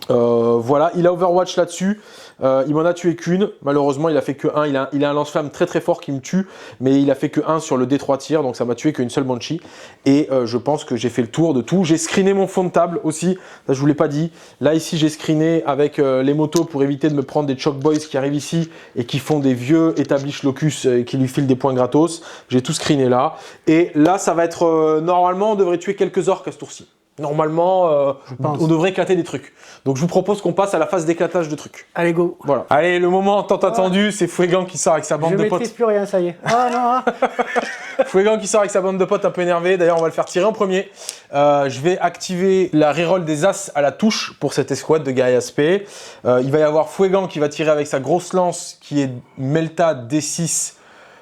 Voilà, il a Overwatch là-dessus. Il m'en a tué qu'une. Malheureusement, il a fait que 1. Il a un lance-flamme très très fort qui me tue, mais il a fait que 1 sur le D3 tir, donc ça m'a tué qu'une seule Banshee. Et je pense que j'ai fait le tour de tout. J'ai screené mon fond de table aussi. Ça, je vous l'ai pas dit. Là, ici, j'ai screené avec les motos pour éviter de me prendre des Choke Boys qui arrivent ici et qui font des vieux Establish Locus et qui lui filent des points gratos. J'ai tout screené là. Et là, ça va être normalement, on devrait tuer quelques orques à ce tour-ci. Normalement, on devrait éclater des trucs. Donc je vous propose qu'on passe à la phase d'éclatage de trucs. Allez, go. Voilà. Allez, le moment tant attendu, c'est Fuegan qui sort avec sa bande de Je potes. maîtrise plus rien, ça y est. Ah non. Fuegan qui sort avec sa bande de potes un peu énervé. D'ailleurs, on va le faire tirer en premier. Je vais activer la reroll des As à la touche pour cette escouade de guerriers aspect. Il va y avoir Fuegan qui va tirer avec sa grosse lance qui est Melta D6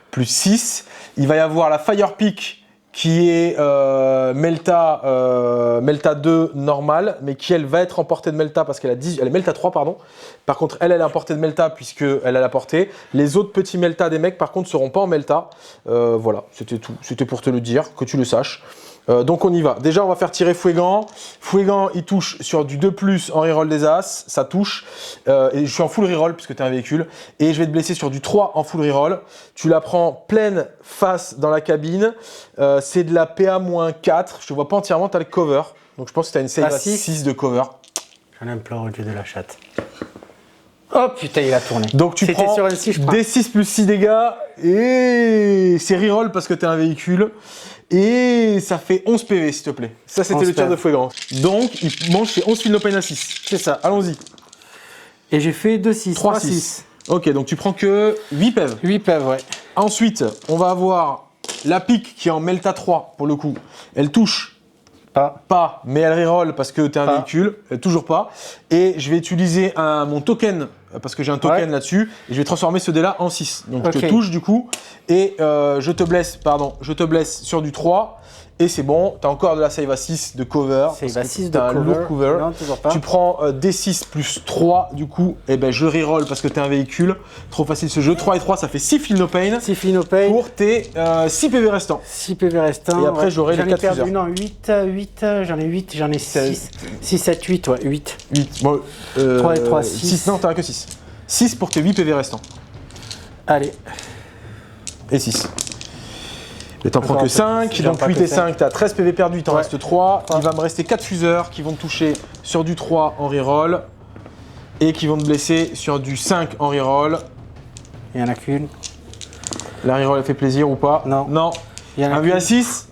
plus 6. Il va y avoir la Fire Peak qui est Melta 2 normale, mais qui elle va être en portée de Melta parce qu'elle elle est Melta 3 pardon. Par contre elle est en portée de Melta puisqu'elle a la portée. Les autres petits Melta des mecs par contre seront pas en Melta. Voilà, c'était tout. C'était pour te le dire, que tu le saches. Donc on y va. Déjà on va faire tirer Fuegan. Fuegan il touche sur du 2+, en reroll des As, ça touche. Et je suis en full reroll puisque tu es un véhicule. Et je vais te blesser sur du 3 en full reroll. Tu la prends pleine face dans la cabine. C'est de la PA-4. Je te vois pas entièrement, tu as le cover. Donc je pense que tu as une save à 6 de cover. J'en implore au dieu de la chatte. Oh putain, il a tourné. Donc tu prends sur N6, je prends. D6 plus 6 dégâts. Et c'est reroll parce que tu es un véhicule. Et ça fait 11 PV, s'il te plaît. Ça, c'était le tir de Fuegan. Donc, il mange ses 11 fil no pain à 6. C'est ça. Allons-y. Et j'ai fait 2-6. 3-6. Ok, donc tu prends que 8 PV. 8 PV, ouais. Ensuite, on va avoir la pique qui est en Melta 3, pour le coup. Elle touche pas, mais elle reroll parce que tu es un véhicule. Toujours pas. Et je vais utiliser mon token, parce que j'ai un token là-dessus, et je vais transformer ce dé-là en 6. Donc je te touche du coup, et je te blesse sur du 3. Et c'est bon, tu as encore de la save à 6 de cover. Save à 6 de un lourd cover. Non, toujours pas. Tu prends D6 plus 3, du coup, et ben je reroll parce que tu es un véhicule. Trop facile ce jeu. 3 et 3, ça fait 6 fil no pain. 6 fil no pain. Pour tes 6 PV restants. 6 PV restants. Et après, j'aurai les 4 fuseurs. Non, 8, j'en ai 8, j'en ai 6. 6, 7, 8, ouais, 8. 8. Bon, 3 et 3, 6. 6, non, t'en as que 6. 6 pour tes 8 PV restants. Allez. Et 6. Et t'en prends que 5, donc 8 et 5, t'as 13 PV perdus, il t'en reste 3. Il va me rester 4 fuseurs qui vont te toucher sur du 3 en reroll et qui vont te blesser sur du 5 en reroll. Il n'y en a qu'une. La reroll elle fait plaisir ou pas? Non. Non. Il y en a Un vu à 6?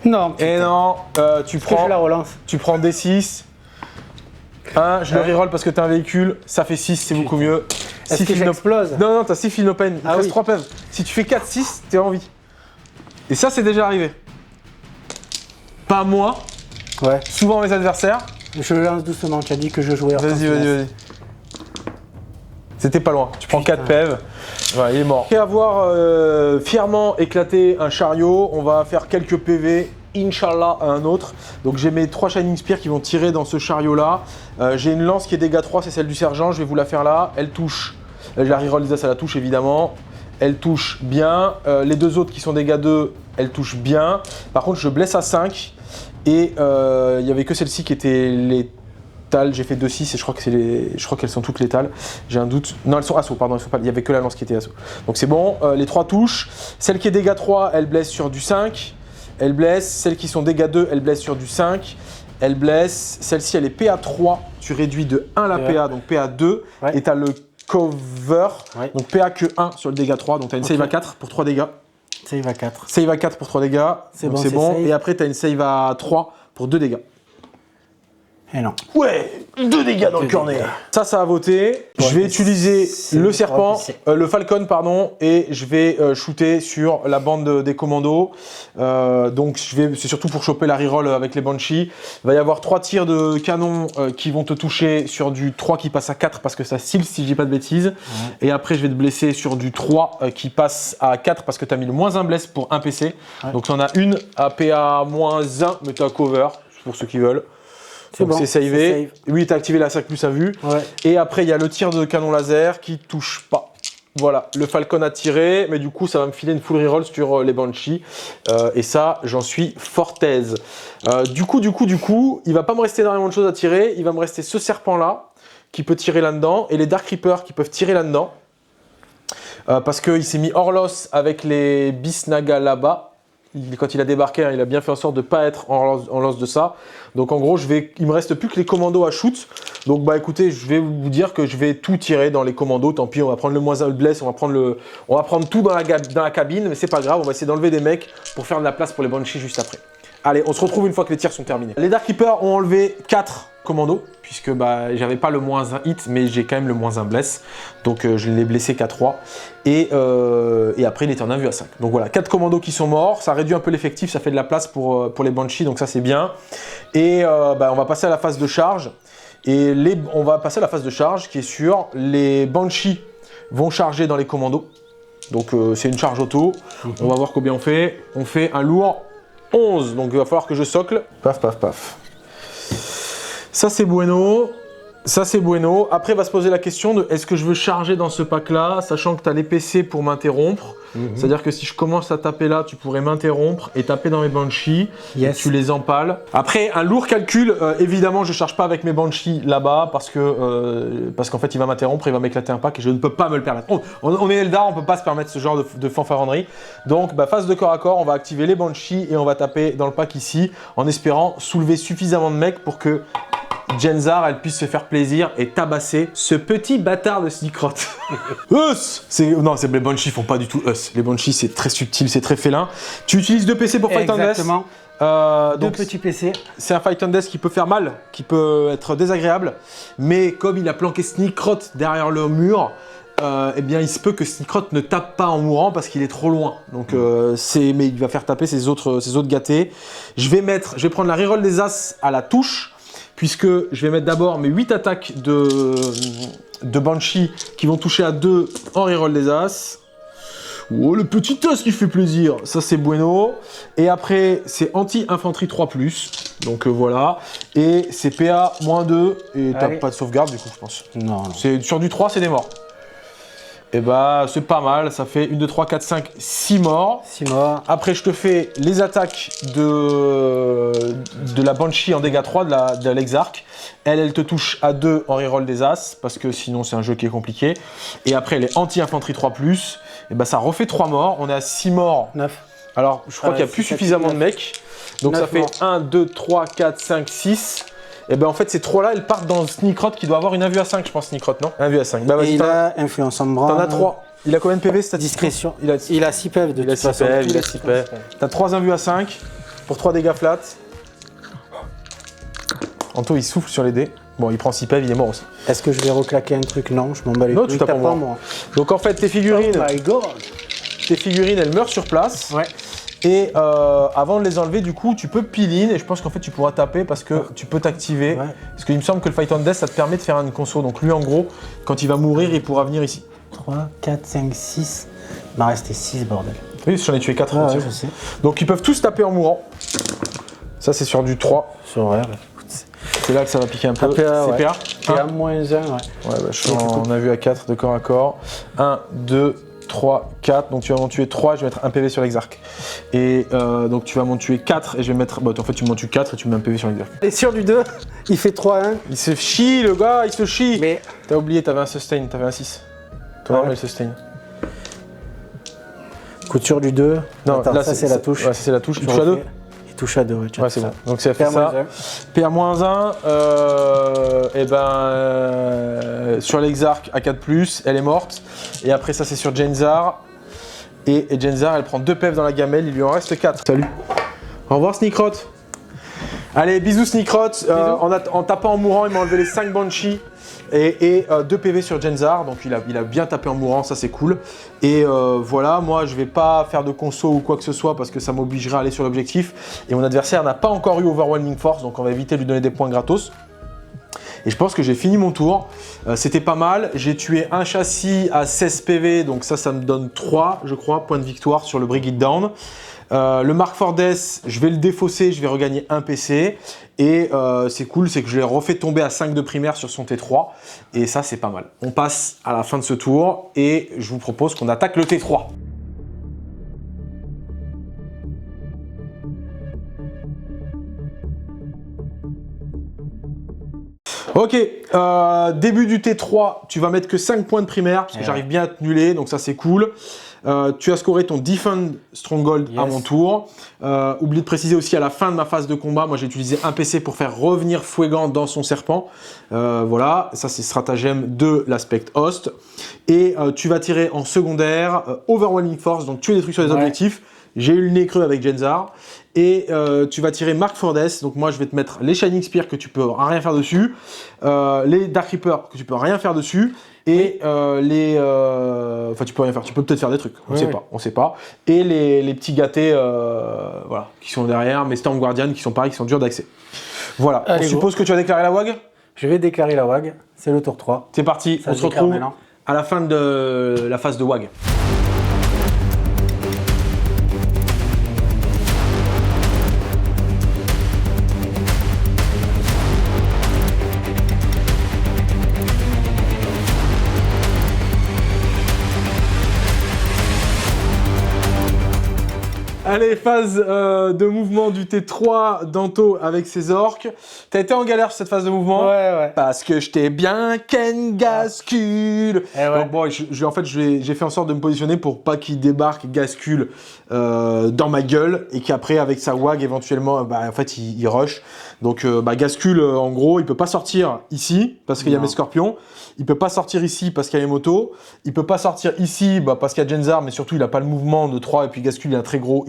Non. Et non, tu prends. Je la relance. Tu prends D6. 1, je le reroll parce que t'as un véhicule, ça fait 6, c'est beaucoup mieux. Est-ce que j'explose? Non, t'as 6 fil no pain, il reste 3 PV. Si tu fais 4-6, t'es en vie. Et ça, c'est déjà arrivé. Pas moi, souvent mes adversaires. Je le lance doucement, tu as dit que je jouais. Vas-y. C'était pas loin, tu prends 4 PV. Voilà, il est mort. Après avoir fièrement éclaté un chariot, on va faire quelques PV. Inch'Allah à un autre. Donc j'ai mes 3 Shining Spears qui vont tirer dans ce chariot là. J'ai une lance qui est dégâts 3, c'est celle du sergent, je vais vous la faire là. Elle touche, la reroll des As à la touche évidemment. Elle touche bien. Les 2 autres qui sont dégâts 2, elles touchent bien. Par contre je blesse à 5 et il n'y avait que celle-ci qui était létale. J'ai fait 2-6 et je crois qu'elles sont toutes létales. J'ai un doute. Non, elles sont assaut, pardon, elles sont pas... il n'y avait que la lance qui était assaut. Donc c'est bon, les 3 touchent. Celle qui est dégâts 3, elle blesse sur du 5. Elle blesse, celles qui sont dégâts 2, elle blesse sur du 5. Elle blesse, celle-ci elle est PA 3, tu réduis de 1 la PA, donc PA 2. Et tu as le cover, donc PA que 1 sur le dégât 3, donc tu as une save à 4 pour 3 dégâts. Save à 4. Save à 4 pour 3 dégâts, c'est bon. Et après tu as une save à 3 pour 2 dégâts. Et non. Ouais, 2 dégâts dans le cornet. Ça a voté. Je vais utiliser le serpent, le falcon, pardon, et je vais shooter sur la bande des commandos. Donc c'est surtout pour choper la reroll avec les banshees. Il va y avoir 3 tirs de canon qui vont te toucher sur du 3 qui passe à 4 parce que ça seal si je dis pas de bêtises. Et après je vais te blesser sur du 3 qui passe à 4 parce que tu as mis le -1 bless pour un PC. Donc tu en as une à PA-1, mais tu as cover pour ceux qui veulent. Donc c'est savé. Oui, tu as activé la 5+ à vue. Ouais. Et après, il y a le tir de canon laser qui touche pas. Voilà, le Falcon a tiré, mais du coup, ça va me filer une full reroll sur les Banshees. Et ça, j'en suis fort aise. Du coup, il va pas me rester énormément de choses à tirer. Il va me rester ce serpent-là qui peut tirer là-dedans et les Dark Reapers qui peuvent tirer là-dedans. Parce qu'il s'est mis hors loss avec les Bisnaga là-bas. Quand il a débarqué, hein, il a bien fait en sorte de ne pas être en lance de ça. Donc en gros, il me reste plus que les commandos à shoot. Donc bah écoutez, je vais vous dire que je vais tout tirer dans les commandos. Tant pis, on va prendre le -1 bless, on va prendre tout dans la cabine, mais c'est pas grave, on va essayer d'enlever des mecs pour faire de la place pour les Banshees juste après. Allez, on se retrouve une fois que les tirs sont terminés. Les Dark Reapers ont enlevé 4 commandos, puisque bah, j'avais pas le -1 hit, mais j'ai quand même le -1 bless. Donc je l'ai blessé qu'à 3. Et après, il était en 1 vue à 5. Donc voilà, 4 commandos qui sont morts. Ça réduit un peu l'effectif, ça fait de la place pour les Banshees, donc ça c'est bien. Et bah, on va passer à la phase de charge. Et on va passer à la phase de charge qui est sur les Banshees vont charger dans les commandos. Donc c'est une charge auto. On va voir combien on fait. On fait un lourd 11, donc il va falloir que je socle. Paf, paf, paf. Ça c'est bueno. Ça c'est bueno. Après va se poser la question de est-ce que je veux charger dans ce pack là, sachant que tu as les PC pour m'interrompre. C'est-à-dire que si je commence à taper là, tu pourrais m'interrompre et taper dans mes Banshees. Yes. Tu les empales. Après, un lourd calcul, évidemment je charge pas avec mes Banshees là-bas parce qu'en fait il va m'interrompre, il va m'éclater un pack et je ne peux pas me le permettre. On est Eldar, on peut pas se permettre ce genre de fanfaronnerie. Donc bah, phase de corps à corps, on va activer les Banshees et on va taper dans le pack ici en espérant soulever suffisamment de mecs pour que Jenzar, elle puisse se faire plaisir et tabasser ce petit bâtard de Sneakrot. Us! Non, les Banshees font pas du tout Us. Les Banshees, c'est très subtil, c'est très félin. Tu utilises 2 PC pour Fight on Death. Exactement. 2 petits PC. C'est un Fight on Death qui peut faire mal, qui peut être désagréable. Mais comme il a planqué Sneakrot derrière le mur, eh bien, il se peut que Sneakrot ne tape pas en mourant parce qu'il est trop loin. Donc, mais il va faire taper ses autres gâtés. Je vais prendre la reroll des As à la touche. Puisque je vais mettre d'abord mes 8 attaques de Banshee qui vont toucher à 2 en reroll des As. Oh, le petit As qui fait plaisir. Ça, c'est bueno. Et après, c'est anti-infanterie 3+. Donc voilà. Et c'est PA -2. Et t'as pas de sauvegarde, du coup, je pense. Non. C'est sur du 3, c'est des morts. Et bah, c'est pas mal. Ça fait 1, 2, 3, 4, 5, 6 morts. 6 morts. Après, je te fais les attaques de la Banshee en dégâts 3 de l'Exarch. Elle te touche à 2 en reroll des As, parce que sinon, c'est un jeu qui est compliqué. Et après, elle est anti-infanterie 3+. Et bah, ça refait 3 morts. On est à 6 morts. 9. Alors, je crois qu'il n'y a plus suffisamment de mecs. Donc, ça fait 1, 2, 3, 4, 5, 6. Et ben en fait, ces 3 là, elles partent dans Sneakrot qui doit avoir une 1 vue à 5, je pense, Sneakrot, non? 1 vue à 5. Bah, et il a influence en bras. T'en as 3. Il a combien de PV statistiquement? Discrétion. Il a 6 PV de toute façon. Il a 6 PV. T'as 3 1 vue à 5 pour 3 dégâts flat. Anto, il souffle sur les dés. Bon, il prend 6 PV, il est mort aussi. Est-ce que je vais reclaquer un truc? Non, je m'en bats les couilles. Non, tu tapes pas moi. Donc en fait, tes figurines. Oh my god! Tes figurines, elles meurent sur place. Ouais. Et avant de les enlever, du coup, tu peux peel-in et je pense qu'en fait, tu pourras taper parce que tu peux t'activer. Ouais. Parce qu'il me semble que le Fight on Death, ça te permet de faire une conso. Donc lui, en gros, quand il va mourir, il pourra venir ici. 3, 4, 5, 6. Il m'en restait 6, bordel. Oui, j'en ai tué 4. Ah, ouais, je sais. Donc ils peuvent tous taper en mourant. Ça, c'est sur du 3. Sur ouais, c'est là que ça va piquer un peu. C'est PA, ouais. PA -1, ouais. Ouais, bah, on a vu à 4 de corps à corps. 1, 2, 3, 4, donc tu vas m'en tuer 3, je vais mettre un PV sur l'Exarch. Et donc tu vas m'en tuer 4 et je vais mettre. Bah en fait tu m'en tues 4 et tu mets un PV sur l'Exarch. Et sur du 2, il fait 3-1. Il se chie le gars, il se chie. Mais. T'as oublié, t'avais un sustain, t'avais un 6. Toi, ouais. Le sustain. Couture du 2. Non, attends, là ça c'est la touche. Ouais, c'est la touche. Il touche à 2. Il touche à 2, ouais. Ouais, c'est bon. Donc ça fait ça. PA-1, et ben sur l'Exarch à 4+, elle est morte. Et après ça c'est sur Jenzar. Et Jenzar elle prend 2 PF dans la gamelle, il lui en reste 4. Salut. Au revoir Sneakrot. Allez, bisous Sneakrot. En tapant en mourant, il m'a enlevé les 5 Banshee et 2 PV sur Genzar. Donc il a bien tapé en mourant, ça c'est cool. Et voilà, moi je vais pas faire de conso ou quoi que ce soit parce que ça m'obligerait à aller sur l'objectif. Et mon adversaire n'a pas encore eu Overwhelming Force, donc on va éviter de lui donner des points gratos. Et je pense que j'ai fini mon tour. C'était pas mal. J'ai tué un châssis à 16 PV, donc ça me donne 3, je crois, points de victoire sur le Bring It Down. Le Mark for Death, je vais le défausser, je vais regagner un PC. Et c'est cool, c'est que je l'ai refait tomber à 5 de primaire sur son T3. Et ça, c'est pas mal. On passe à la fin de ce tour et je vous propose qu'on attaque le T3. Ok, début du T3, tu vas mettre que 5 points de primaire parce que j'arrive bien à te nuller, donc ça c'est cool. Tu as scoré ton Defend Stronghold à mon tour. Oublie de préciser aussi à la fin de ma phase de combat, moi j'ai utilisé un PC pour faire revenir Fuegan dans son serpent. Voilà, ça c'est stratagème de l'aspect host. Et tu vas tirer en secondaire Overwhelming Force, donc tuer des trucs sur les objectifs. J'ai eu le nez creux avec Genzar. Et tu vas tirer Mark for Death, donc moi je vais te mettre les Shining Spear que tu peux rien faire dessus, les Dark Reaper que tu peux rien faire dessus, et enfin tu peux rien faire, tu peux peut-être faire des trucs, on sait pas, et les petits gâtés voilà, qui sont derrière, mais Storm Guardian qui sont pareils, qui sont durs d'accès. Voilà, on suppose que tu as déclaré la WAG. Je vais déclarer la WAG, c'est le tour 3. C'est parti, on se retrouve à la fin de la phase de WAG. Allez, phase de mouvement du T3 d'Anto avec ses orques. T'as été en galère sur cette phase de mouvement? Ouais. Parce que je t'ai bien Gascule. Donc bon, en fait, j'ai fait en sorte de me positionner pour pas qu'il débarque Gascule dans ma gueule et qu'après, avec sa WAG, éventuellement, en fait, il rush. Donc Gascule, en gros, il peut pas sortir ici parce qu'il y a mes scorpions. Il peut pas sortir ici parce qu'il y a les motos. Il peut pas sortir ici parce qu'il y a Genzar, mais surtout il a pas le mouvement de 3 et puis Gascule il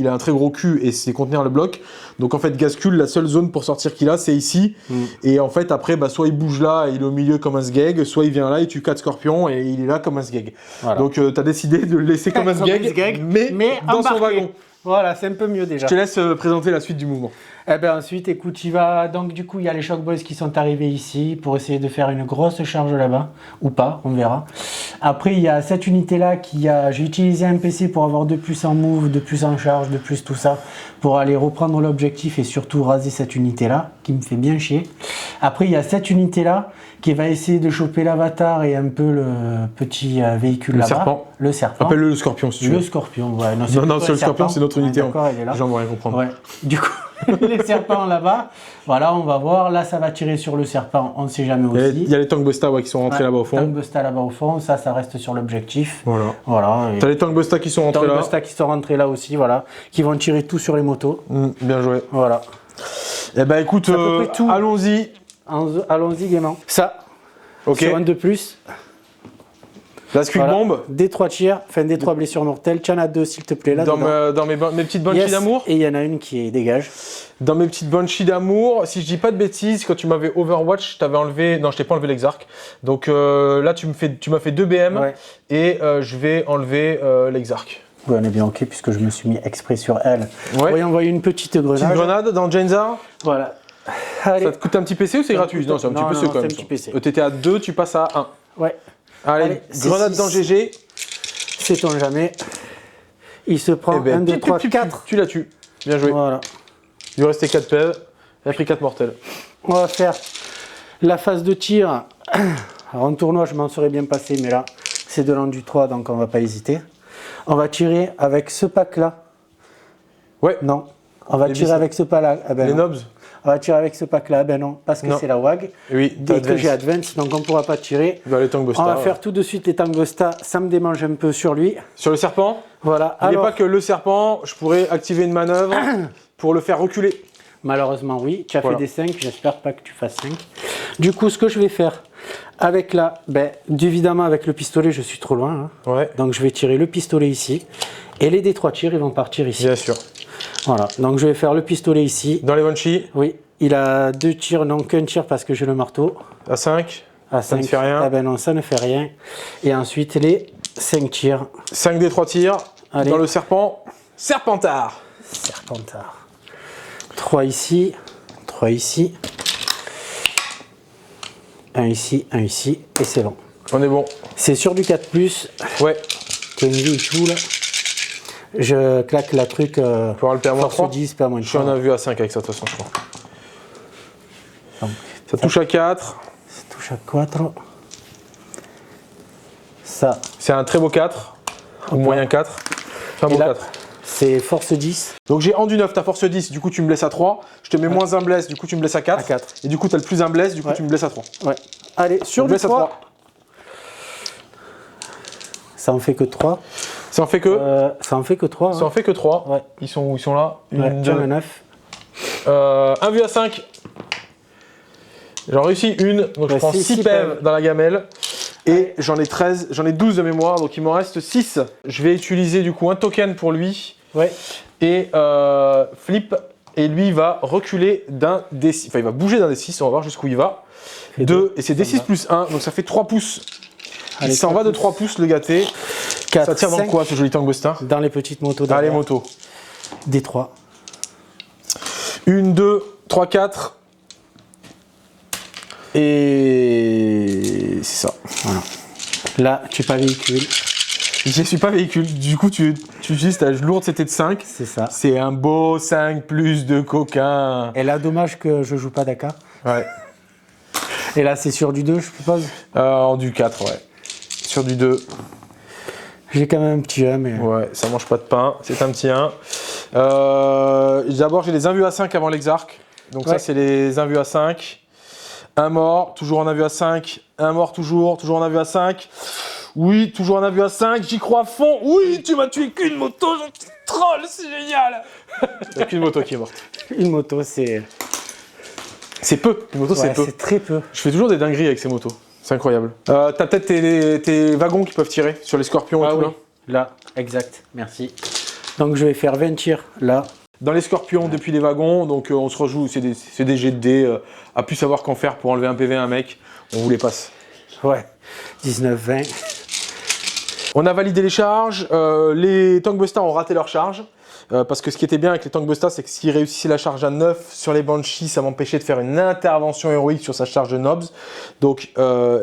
a un très gros cul et c'est contenir le bloc. Donc en fait Gascule, la seule zone pour sortir qu'il a c'est ici. Et en fait après soit il bouge là et il est au milieu comme un sgeg, soit il vient là et tu 4 scorpions et il est là comme un sgeg. Voilà. Donc tu as décidé de le laisser comme un sgeg, mais dans son wagon. Voilà, c'est un peu mieux déjà. Je te laisse présenter la suite du mouvement. Eh ben ensuite, écoute, il va donc du coup, il y a les Shock Boys qui sont arrivés ici pour essayer de faire une grosse charge là-bas, ou pas, on verra. Après, il y a cette unité-là j'ai utilisé un PC pour avoir de plus en move, de plus en charge, de plus tout ça, pour aller reprendre l'objectif et surtout raser cette unité-là, qui me fait bien chier. Après, il y a cette unité-là qui va essayer de choper l'avatar et un peu le petit véhicule là-bas. Le serpent. Appelle-le le scorpion si tu veux. Le scorpion, ouais. Non, c'est le scorpion, c'est notre unité. D'accord, il est là. Les gens vont rien comprendre. Ouais. Du coup, les serpents là-bas, voilà, on va voir. Là, ça va tirer sur le serpent, on ne sait jamais aussi. Il y a les Tankbusta qui sont rentrés là-bas au fond. Tankbusta là-bas au fond, ça reste sur l'objectif. Voilà. T'as les Tankbusta qui sont rentrés là. Tankbusta qui sont rentrés là aussi, voilà. Qui vont tirer tout sur les motos. Bien joué. Voilà. Eh ben écoute, allons-y. Allons-y gaiement. Ça, sur un de plus. La Squid Bomb. Des 3 tirs, des 3 blessures mortelles. Tu en as 2 s'il te plaît là. Dans mes petites Banshees d'amour. Et il y en a une qui dégage. Dans mes petites Banshees d'amour, si je dis pas de bêtises, quand tu m'avais Overwatch, je t'avais enlevé. Non, je t'ai pas enlevé l'Exarch. Donc là, tu m'as fait 2 BM et je vais enlever l'Exarch. Oui, on est bien ok puisque je me suis mis exprès sur elle. Ouais. On va envoyer une petite grenade. Petite grenade dans Genzar. Voilà. Allez. Ça te coûte un petit PC ou c'est gratuit? Non, c'est un petit PC quand même. C'est un petit PC. T'étais à 2, tu passes à 1. Ouais. Allez, grenade dans GG. Sait-on jamais. Il se prend 1, 2, 3, 4. Tu la tues. Bien joué. Voilà. Il lui restait 4 PV. Il a pris 4 mortels. On va faire la phase de tir. Alors en tournoi, je m'en serais bien passé, mais là, c'est de l'endu 3, donc on va pas hésiter. On va tirer avec ce pack-là. Ouais. Non. On va tirer avec ce pack-là. Les nobs. On va tirer avec ce pack-là. Ben non, parce que c'est la WAG. Oui, dès que j'ai Advance, donc on ne pourra pas tirer. Les Tankbusta, on va faire tout de suite les Tankbusta. Ça me démange un peu sur lui. Sur le serpent. Voilà. Il n'est pas que le serpent. Je pourrais activer une manœuvre pour le faire reculer. Malheureusement, oui. Tu as fait des 5. J'espère pas que tu fasses 5. Du coup, ce que je vais faire avec évidemment, avec le pistolet, je suis trop loin. Donc, je vais tirer le pistolet ici. Et les D3 tirs, ils vont partir ici. Bien sûr. Voilà. Donc, je vais faire le pistolet ici. Dans les Banshee. Oui. Il a 2 tirs, non qu'un tir parce que j'ai le marteau. À 5. À Ça 5. ne fait rien. Ah ben non, ça ne fait rien. Et ensuite les 5 tirs. 5 des 3 tirs. Allez. Dans le serpent. Serpentard. Serpentard. 3 ici. 3 ici. 1 ici, 1 ici. Et c'est bon. On est bon. C'est sur du 4+. Ouais. Kenji et tout là. Je claque la truc. Pour le permis force 3. 10, pas moins de Je suis en 3. vue à 5 avec ça de toute façon, je crois. Donc, Ça touche à 4. ça touche à 4. Ça. C'est un très beau 4. Ou moyen 4. C'est un Et beau là, 4. c'est force 10. Donc j'ai en du 9, t'as force 10, du coup tu me blesses à 3. Je te mets moins un blesse, du coup tu me blesses à 4. À 4. Et du coup t'as le plus un blesse, du coup Ouais. tu me blesses à 3. Ouais. Allez, sur du blesse à 3. Ça en fait que 3. Ça en fait que Ça en fait que 3. Ça en fait que 3. Ouais. Ils sont où? Ils sont là. Ouais, Une, j'en ai deux. 9. 1 vue à 5. J'en réussis une, donc je Ouais, prends six 6 pèves. pèves dans la gamelle. Et j'en ai 13, j'en ai 12 de mémoire, donc il m'en reste 6. Je vais utiliser du coup un token pour lui. Ouais. Et flip. Et lui il va reculer d'un D6. Enfin il va bouger d'un D6, on va voir jusqu'où il va. Et 2, et c'est ça D6 va. plus 1, donc ça fait 3 pouces. Allez, Il s'en 3 va de pouces. 3 pouces le gâté. 4, Ça tire dans 5. quoi ce joli Tangbuster? Dans les petites motos. Dans les derrière. motos. Des 3. 1, 2, 3, 4. Et c'est ça. Voilà. Là, tu pas véhicule. Je suis pas véhicule. Du coup, tu utilises ta lourde, c'était de 5. C'est ça. C'est un beau 5 plus de coquin. Et là, dommage que je joue pas Dakar. Ouais. Et là, c'est sur du 2, je suppose. En du 4, ouais. Sur du 2. J'ai quand même un petit 1, mais. Ouais, ça mange pas de pain. C'est un petit 1. D'abord, j'ai les 1 vue à 5 avant l'exarc. Donc Ouais. ça, c'est les 1 vue à 5. Un mort, toujours en 1 vue à 5. Un mort, toujours en 1 vue à 5. Oui, toujours en 1 vue à 5. J'y crois à fond. Oui, tu m'as tué qu'une moto, j'en suis troll, c'est génial. Il n'y a qu'une moto qui est morte. Une moto, c'est. C'est peu. Une moto, c'est Ouais, peu. c'est très peu. Je fais toujours des dingueries avec ces motos. C'est incroyable. T'as peut-être tes wagons qui peuvent tirer sur les scorpions et Ah tout oui. là. Là, exact. Merci. Donc, je vais faire 20 tirs là. Dans les scorpions depuis les wagons, donc on se rejoue, c'est des jets de dés, à plus savoir qu'en faire pour enlever un PV à un mec, on vous les passe. Ouais. 19, 20. On a validé les charges, les Tangbustas ont raté leur charge, parce que ce qui était bien avec les Tangbustas, c'est que s'ils réussissaient la charge à 9 sur les Banshees, ça m'empêchait de faire une intervention héroïque sur sa charge de Nobs. Donc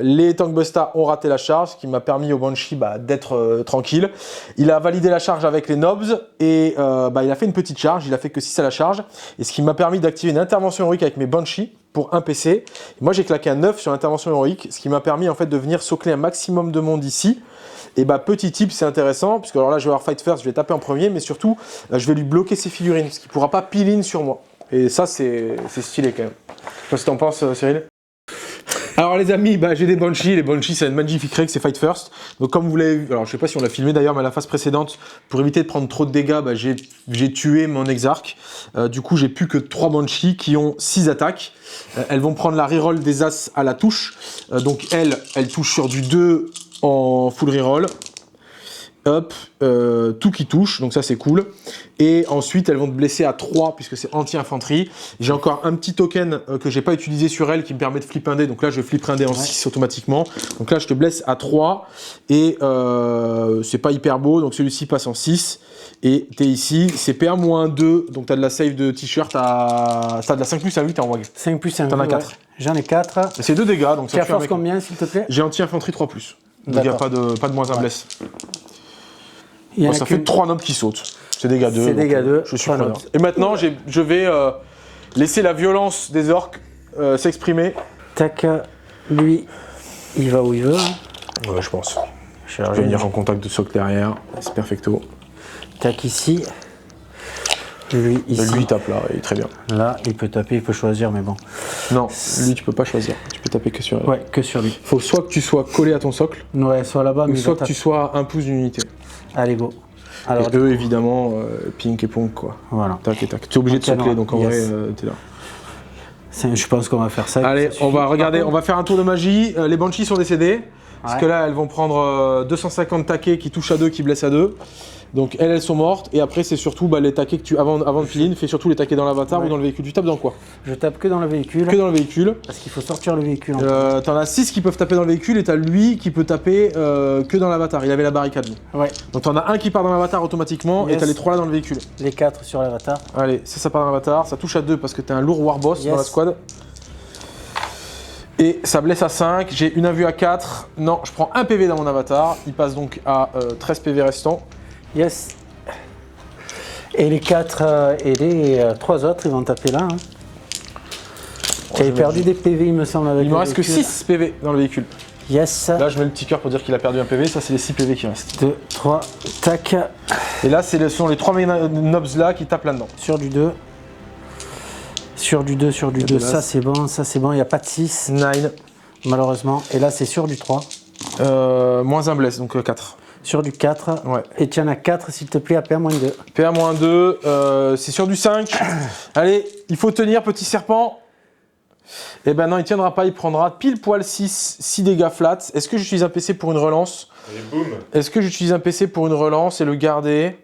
les Tangbustas ont raté la charge, ce qui m'a permis au Banshee d'être tranquille. Il a validé la charge avec les Nobs, et il a fait une petite charge, il a fait que 6 à la charge, et ce qui m'a permis d'activer une intervention héroïque avec mes Banshees pour un PC. Et moi j'ai claqué un 9 sur l'intervention héroïque, ce qui m'a permis en fait de venir socler un maximum de monde ici. Et petit tip, c'est intéressant, puisque alors là je vais avoir Fight First, je vais taper en premier, mais surtout je vais lui bloquer ses figurines, parce qu'il ne pourra pas pile-in sur moi. Et ça c'est stylé quand même. Je sais pas si t'en penses Cyril. Alors les amis, j'ai des Banshees, les Banshees c'est une magnifique règle, c'est Fight First. Donc comme vous l'avez vu, alors je sais pas si on l'a filmé d'ailleurs, mais à la phase précédente, pour éviter de prendre trop de dégâts, j'ai tué mon Exarch. Du coup j'ai plus que 3 Banshees qui ont 6 attaques. Elles vont prendre la reroll des As à la touche. Donc elles touchent sur du 2 en full reroll. Hop, tout qui touche, donc ça c'est cool. Et ensuite elles vont te blesser à 3 puisque c'est anti-infanterie. J'ai encore un petit token que j'ai pas utilisé sur elle qui me permet de flipper un dé, donc là je flipperai un dé en 6 automatiquement. Donc là je te blesse à 3 et c'est pas hyper beau, donc celui-ci passe en 6. Et t'es ici, c'est PA-2, donc t'as de la save de t-shirt à... T'as de la 5 plus à 8 en wag. 5 plus 1. T'en as 4. J'en ai 4. C'est 2 dégâts, donc Tu ça as tue un force mec. combien, s'il te plaît? J'ai anti-infanterie 3+. Donc il n'y a D'accord. pas de moins un blesse. Il y en a Ça fait qu'une. 3 nobles qui sautent. C'est dégâts 2. C'est dégâts 2, Je suis 3 preneur. nobles. Et maintenant, je vais laisser la violence des orques s'exprimer. Tac, lui, il va où il veut. Ouais, je pense. Je Chargé. vais venir en contact de socle derrière. C'est perfecto. Tac, ici. Lui, ici. Lui, il tape là, il est très bien. Là, il peut taper, il peut choisir, mais bon. Non, lui, tu peux pas choisir. Tu peux taper que sur elle. Ouais, que sur lui. Faut soit que tu sois collé à ton socle, Ouais, soit là-bas, ou mais soit il va que tu sois un pouce d'unité. Allez, go. Alors, Et eux, évidemment, pink et ponk, quoi. voilà. Tac et tac. Tu es obligé de Ok, socler, non, donc en yes. vrai, t'es là. Je pense qu'on va faire ça. Allez, Ça on suffit. va regarder, Par on va faire un tour de magie. Les Banshees sont décédés. Parce que là, elles vont prendre 250 taquets qui touchent à 2, qui blessent à 2. Donc elles sont mortes. Et après, c'est surtout les taquets que tu, avant de filer, fais surtout les taquets dans l'avatar ou dans le véhicule. Tu tapes dans quoi? Je tape que dans le véhicule. Que dans le véhicule. Parce qu'il faut sortir le véhicule. T'en as 6 qui peuvent taper dans le véhicule et t'as lui qui peut taper que dans l'avatar. Il avait la barricade. Lui. Ouais. Donc t'en as un qui part dans l'avatar automatiquement et t'as les 3 là dans le véhicule. Les 4 sur l'avatar. Allez, ça part dans l'avatar. Ça touche à 2 parce que t'es un lourd warboss dans la squad. Et ça blesse à 5. J'ai une invue à 4. Non, je prends un PV dans mon avatar. Il passe donc à 13 PV restants. Yes. Et les 4 et les 3 autres, ils vont taper là. Hein. J'ai perdu des PV, il me semble. Avec il me reste que 6 PV dans le véhicule. Yes. Là, je mets le petit cœur pour dire qu'il a perdu un PV. Ça, c'est les 6 PV qui restent. 2, 3, tac. Et là, ce sont les 3 nobs là qui tapent là-dedans. Sur du 2. Sur du 2, sur du 2. Ça, c'est bon, ça, c'est bon. Il n'y a pas de 6. 9. Malheureusement. Et là, c'est sur du 3. Moins un bless, donc 4. Sur du 4. Ouais. Et tu en as 4, s'il te plaît, à PA-2. PA-2, c'est sur du 5. Allez, il faut tenir, petit serpent. Eh ben non, il tiendra pas, il prendra pile poil 6 dégâts flats. Est-ce que j'utilise un PC pour une relance? Et boum. Est-ce que j'utilise un PC pour une relance et le garder?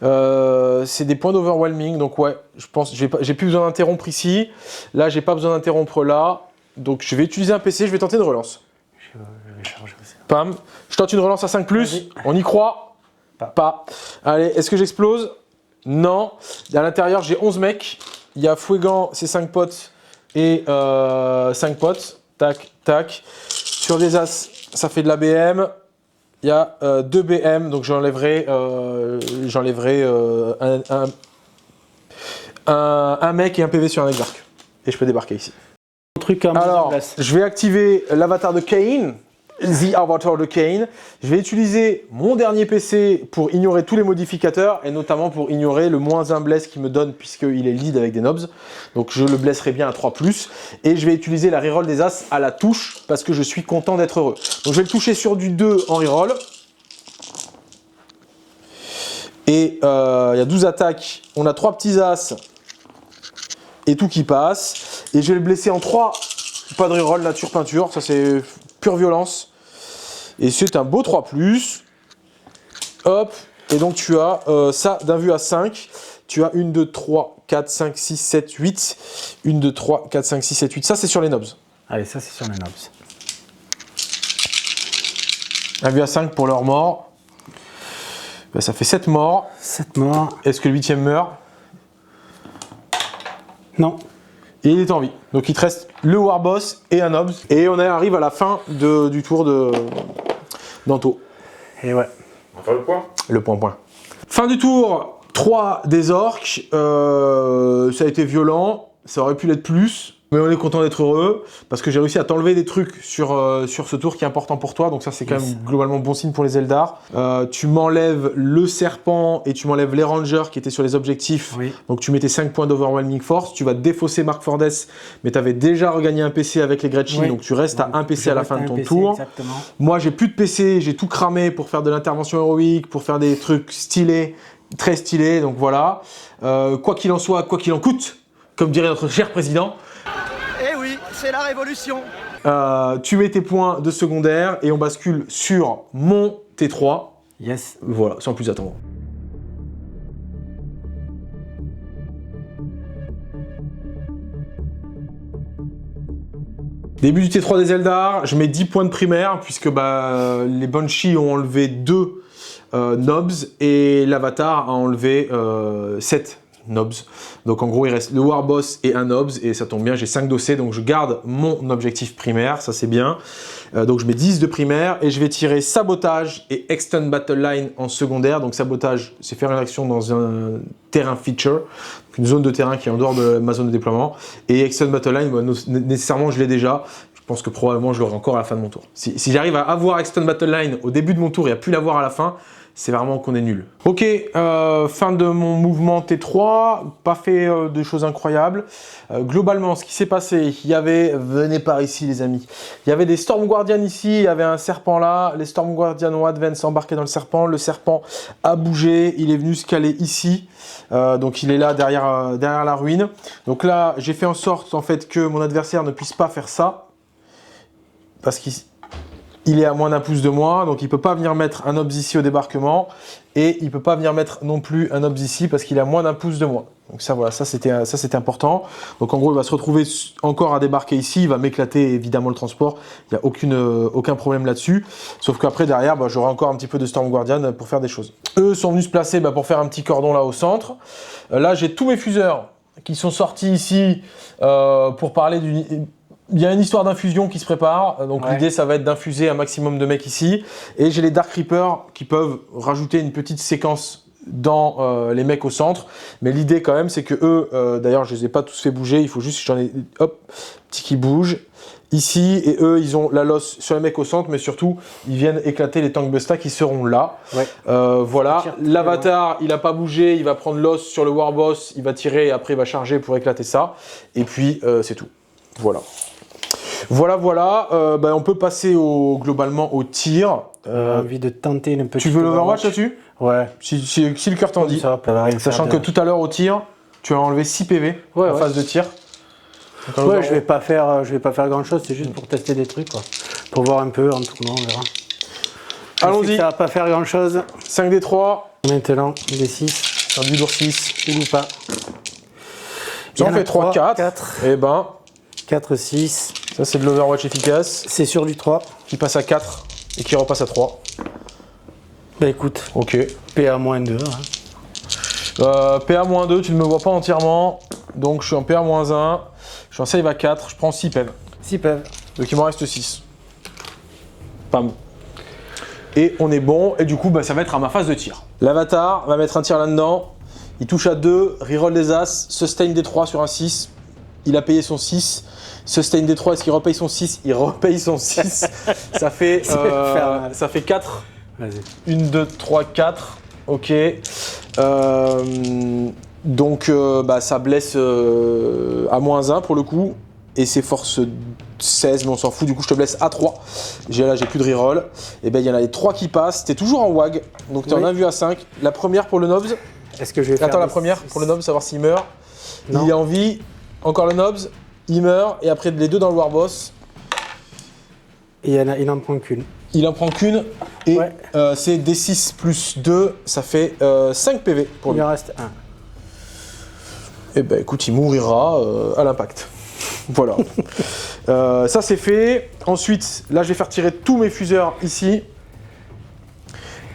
C'est des points d'overwhelming, donc ouais, je pense j'ai plus besoin d'interrompre ici. Là, j'ai pas besoin d'interrompre là. Donc je vais utiliser un PC, je vais tenter une relance. Je vais charger aussi. Pam, je tente une relance à 5+, on y croit? Pas. Allez, est-ce que j'explose? Non. À l'intérieur, j'ai 11 mecs. Il y a Fouegan, ses 5 potes, et 5 potes. Tac, tac. Sur des as, ça fait de la BM. Il y a 2 BM, donc j'enlèverai un mec et un PV sur un exarch. Et je peux débarquer ici. Alors, je vais activer l'avatar de Kane, The Avatar de Kane. Je vais utiliser mon dernier PC pour ignorer tous les modificateurs et notamment pour ignorer le -1 bless qu'il me donne puisqu'il est lead avec des nobs. Donc je le blesserai bien à 3+. Et je vais utiliser la reroll des as à la touche parce que je suis content d'être heureux. Donc je vais le toucher sur du 2 en reroll. Et il y a 12 attaques. On a 3 petits as et tout qui passe. Et je vais le blesser en 3. Pas de reroll, nature, peinture. Ça, c'est pure violence. Et c'est un beau 3+. Hop. Et donc, tu as ça d'un vue à 5. Tu as 1, 2, 3, 4, 5, 6, 7, 8. 1, 2, 3, 4, 5, 6, 7, 8. Ça, c'est sur les nobs. Allez, ça, c'est sur les nobs. Un vue à 5 pour leur mort. Ben, ça fait 7 morts. 7 morts. Est-ce que le 8e meurt? Non. Et il est en vie. Donc il te reste le Warboss et un Nobs. Et on arrive à la fin du tour d'Anto. Et ouais. On va faire le point. Le point. Fin du tour 3 des orques. Ça a été violent. Ça aurait pu l'être plus. Mais on est content d'être heureux parce que j'ai réussi à t'enlever des trucs sur ce tour qui est important pour toi. Donc ça, c'est quand même globalement bon signe pour les Eldar. Tu m'enlèves le serpent et tu m'enlèves les rangers qui étaient sur les objectifs. Oui. Donc tu mettais 5 points d'overwhelming force. Tu vas défausser Mark Fordes, mais tu avais déjà regagné un PC avec les Gretchen. Oui. Donc tu restes à un PC à la fin de ton PC, tour. Exactement. Moi, j'ai plus de PC. J'ai tout cramé pour faire de l'intervention héroïque, pour faire des trucs stylés, très stylés. Donc voilà. Quoi qu'il en soit, quoi qu'il en coûte, comme dirait notre cher président. Eh oui, c'est la révolution. Tu mets tes points de secondaire et on bascule sur mon T3. Yes. Voilà, sans plus attendre. Début du T3 des Eldar, je mets 10 points de primaire puisque les Banshees ont enlevé 2 nobs et l'Avatar a enlevé 7 nobs. Donc en gros, il reste le Warboss et un nobs et ça tombe bien, j'ai 5 dossiers donc je garde mon objectif primaire, ça c'est bien. Donc je mets 10 de primaire et je vais tirer sabotage et extend battle line en secondaire. Donc sabotage, c'est faire une action dans un terrain feature, une zone de terrain qui est en dehors de ma zone de déploiement. Et extend battle line, nécessairement je l'ai déjà. Je pense que probablement je l'aurai encore à la fin de mon tour. Si j'arrive à avoir extend battle line au début de mon tour et à plus l'avoir à la fin, c'est vraiment qu'on est nul. Ok, fin de mon mouvement T3, pas fait de choses incroyables. Globalement, ce qui s'est passé, il y avait, venez par ici les amis, il y avait des Storm Guardians ici, il y avait un serpent là, les Storm Guardians ont advance embarqué dans le serpent a bougé, il est venu se caler ici, donc il est là derrière la ruine. Donc là, j'ai fait en sorte en fait que mon adversaire ne puisse pas faire ça, parce qu'il il est à moins d'un pouce de moi, donc il peut pas venir mettre un obs ici au débarquement, et il peut pas venir mettre non plus un obs ici parce qu'il est à moins d'un pouce de moi. Donc ça, voilà, ça c'était important. Donc en gros, il va se retrouver encore à débarquer ici, il va m'éclater évidemment le transport, il n'y a aucun problème là-dessus. Sauf qu'après, derrière, j'aurai encore un petit peu de Storm Guardian pour faire des choses. Eux sont venus se placer pour faire un petit cordon là au centre. Là, j'ai tous mes fuseurs qui sont sortis ici pour parler d'une... Il y a une histoire d'infusion qui se prépare, donc l'idée ça va être d'infuser un maximum de mecs ici. Et j'ai les Dark Reapers qui peuvent rajouter une petite séquence dans les mecs au centre. Mais l'idée quand même c'est que eux, d'ailleurs je les ai pas tous fait bouger, il faut juste que j'en ai, hop, petit qui bouge. Ici, et eux, ils ont la loss sur les mecs au centre, mais surtout, ils viennent éclater les Tank Busta qui seront là. Ouais. Voilà, l'avatar, il n'a pas bougé, il va prendre l'os sur le Warboss, il va tirer et après il va charger pour éclater ça. Et puis, c'est tout. Voilà. Voilà. On peut passer globalement au tir. Envie de tenter une petite... Tu veux l'Overwatch là-dessus? Ouais. Si le cœur t'en dit. Sachant que tout à l'heure au tir, tu as enlevé 6 PV en phase de tir. Ouais, je vais pas faire grand chose, c'est juste pour tester des trucs, quoi. Pour voir un peu en tournant, on verra. Allons-y. Ça va pas faire grand chose. 5 des 3. Maintenant, des 6. Un du lourd 6. Il ou pas. J'en fais 3, 4. Et 4, 6. Ça, c'est de l'Overwatch efficace. C'est sur du 3. Qui passe à 4 et qui repasse à 3. Bah écoute. Ok. PA-2. PA-2, tu ne me vois pas entièrement. Donc je suis en PA-1. Je suis en save à 4. Je prends 6 PEV. 6 PEV. Donc il m'en reste 6. Pam. Et on est bon. Et du coup, ça va être à ma phase de tir. L'avatar va mettre un tir là-dedans. Il touche à 2. Reroll des As. Sustain des 3 sur un 6. Il a payé son 6. Sustain des 3, est-ce qu'il repaye son 6? Il repaye son 6. Ça fait 4. Vas-y. 1, 2, 3, 4. Ok. Donc ça blesse à -1 pour le coup. Et c'est force 16, mais on s'en fout. Du coup, je te blesse à 3. Là, j'ai plus de reroll. Et il y en a les 3 qui passent. T'es toujours en WAG. Donc t'es en 1 vue à 5. La première pour le Nobs. Est-ce que je vais faire... Attends, la première pour le Nobs, savoir s'il meurt. Non. Il est en vie. Encore le Nobs. Il meurt. Et après, les deux dans le Warboss. Et il n'en prend qu'une. Il en prend qu'une. Et c'est D6 plus 2. Ça fait 5 PV pour lui. Il en reste 1. Et écoute, il mourira à l'impact. Voilà. Ça c'est fait. Ensuite, là je vais faire tirer tous mes fuseurs ici.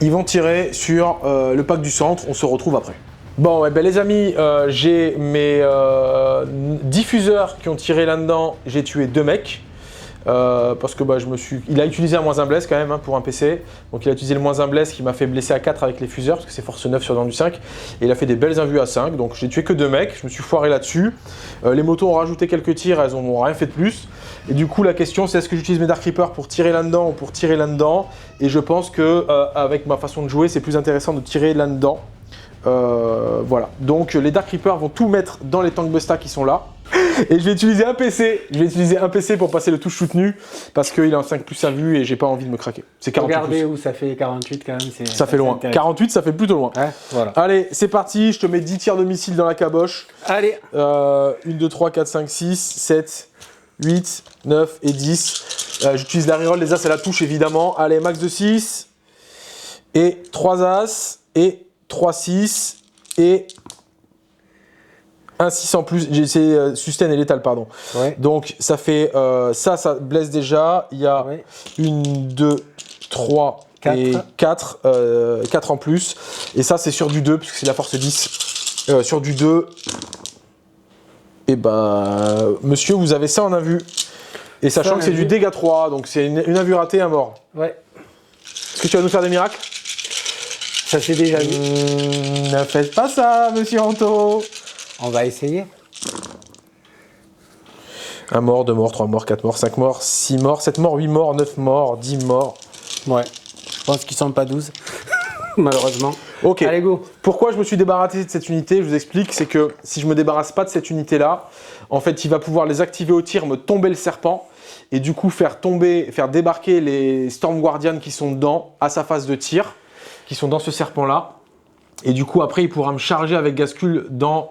Ils vont tirer sur le pack du centre. On se retrouve après. Bon, les amis, j'ai mes 10 fuseurs qui ont tiré là-dedans. J'ai tué 2 mecs. Parce que il a utilisé un -1 bless quand même pour un PC. Donc il a utilisé le -1 bless qui m'a fait blesser à 4 avec les fuseurs parce que c'est force 9 sur dans du 5. Et il a fait des belles invues à 5. Donc j'ai tué que 2 mecs, je me suis foiré là-dessus. Les motos ont rajouté quelques tirs, elles n'ont rien fait de plus. Et du coup la question c'est est-ce que j'utilise mes Dark Reapers pour tirer là-dedans ou pour tirer là-dedans. Et je pense que avec ma façon de jouer c'est plus intéressant de tirer là-dedans. Voilà. Donc les Dark Reapers vont tout mettre dans les Tank Busta qui sont là. Et je vais utiliser un PC. Je vais utiliser un PC pour passer le touche soutenu parce qu'il est en 5 plus à vue et j'ai pas envie de me craquer. C'est 48. Regardez où ça fait 48 quand même. Ça fait loin. 48, ça fait plutôt loin. Ouais, voilà. Allez, c'est parti. Je te mets 10 tirs de missiles dans la caboche. Allez. 1, 2, 3, 4, 5, 6, 7, 8, 9 et 10. J'utilise la reroll. Les As à la touche évidemment. Allez, max de 6. Et 3 As. Et 3, 6. Et... un 6 en plus, j'ai essayé sustain et létal, pardon. Ouais. Donc ça fait, ça blesse déjà. Il y a 1, 2, 3 et 4. 4 en plus. Et ça c'est sur du 2, puisque c'est la force 10. Sur du 2. Et monsieur, vous avez ça en invue. Et sachant que c'est du dégâts 3, donc c'est une invue ratée, un mort. Ouais. Est-ce que tu vas nous faire des miracles? Ça c'est déjà vu. Ne faites pas ça, monsieur Anto. On va essayer. 1 mort, 2 morts, 3 morts, 4 morts, 5 morts, 6 morts, 7 morts, 8 morts, 9 morts, 10 morts. Ouais. Je pense qu'ils sont pas 12. Malheureusement. Ok. Allez, go. Pourquoi je me suis débarrassé de cette unité? Je vous explique. C'est que si je me débarrasse pas de cette unité-là, en fait, il va pouvoir les activer au tir, me tomber le serpent. Et du coup, faire débarquer les Storm Guardian qui sont dedans, à sa phase de tir, qui sont dans ce serpent-là. Et du coup, après, il pourra me charger avec Gascule dans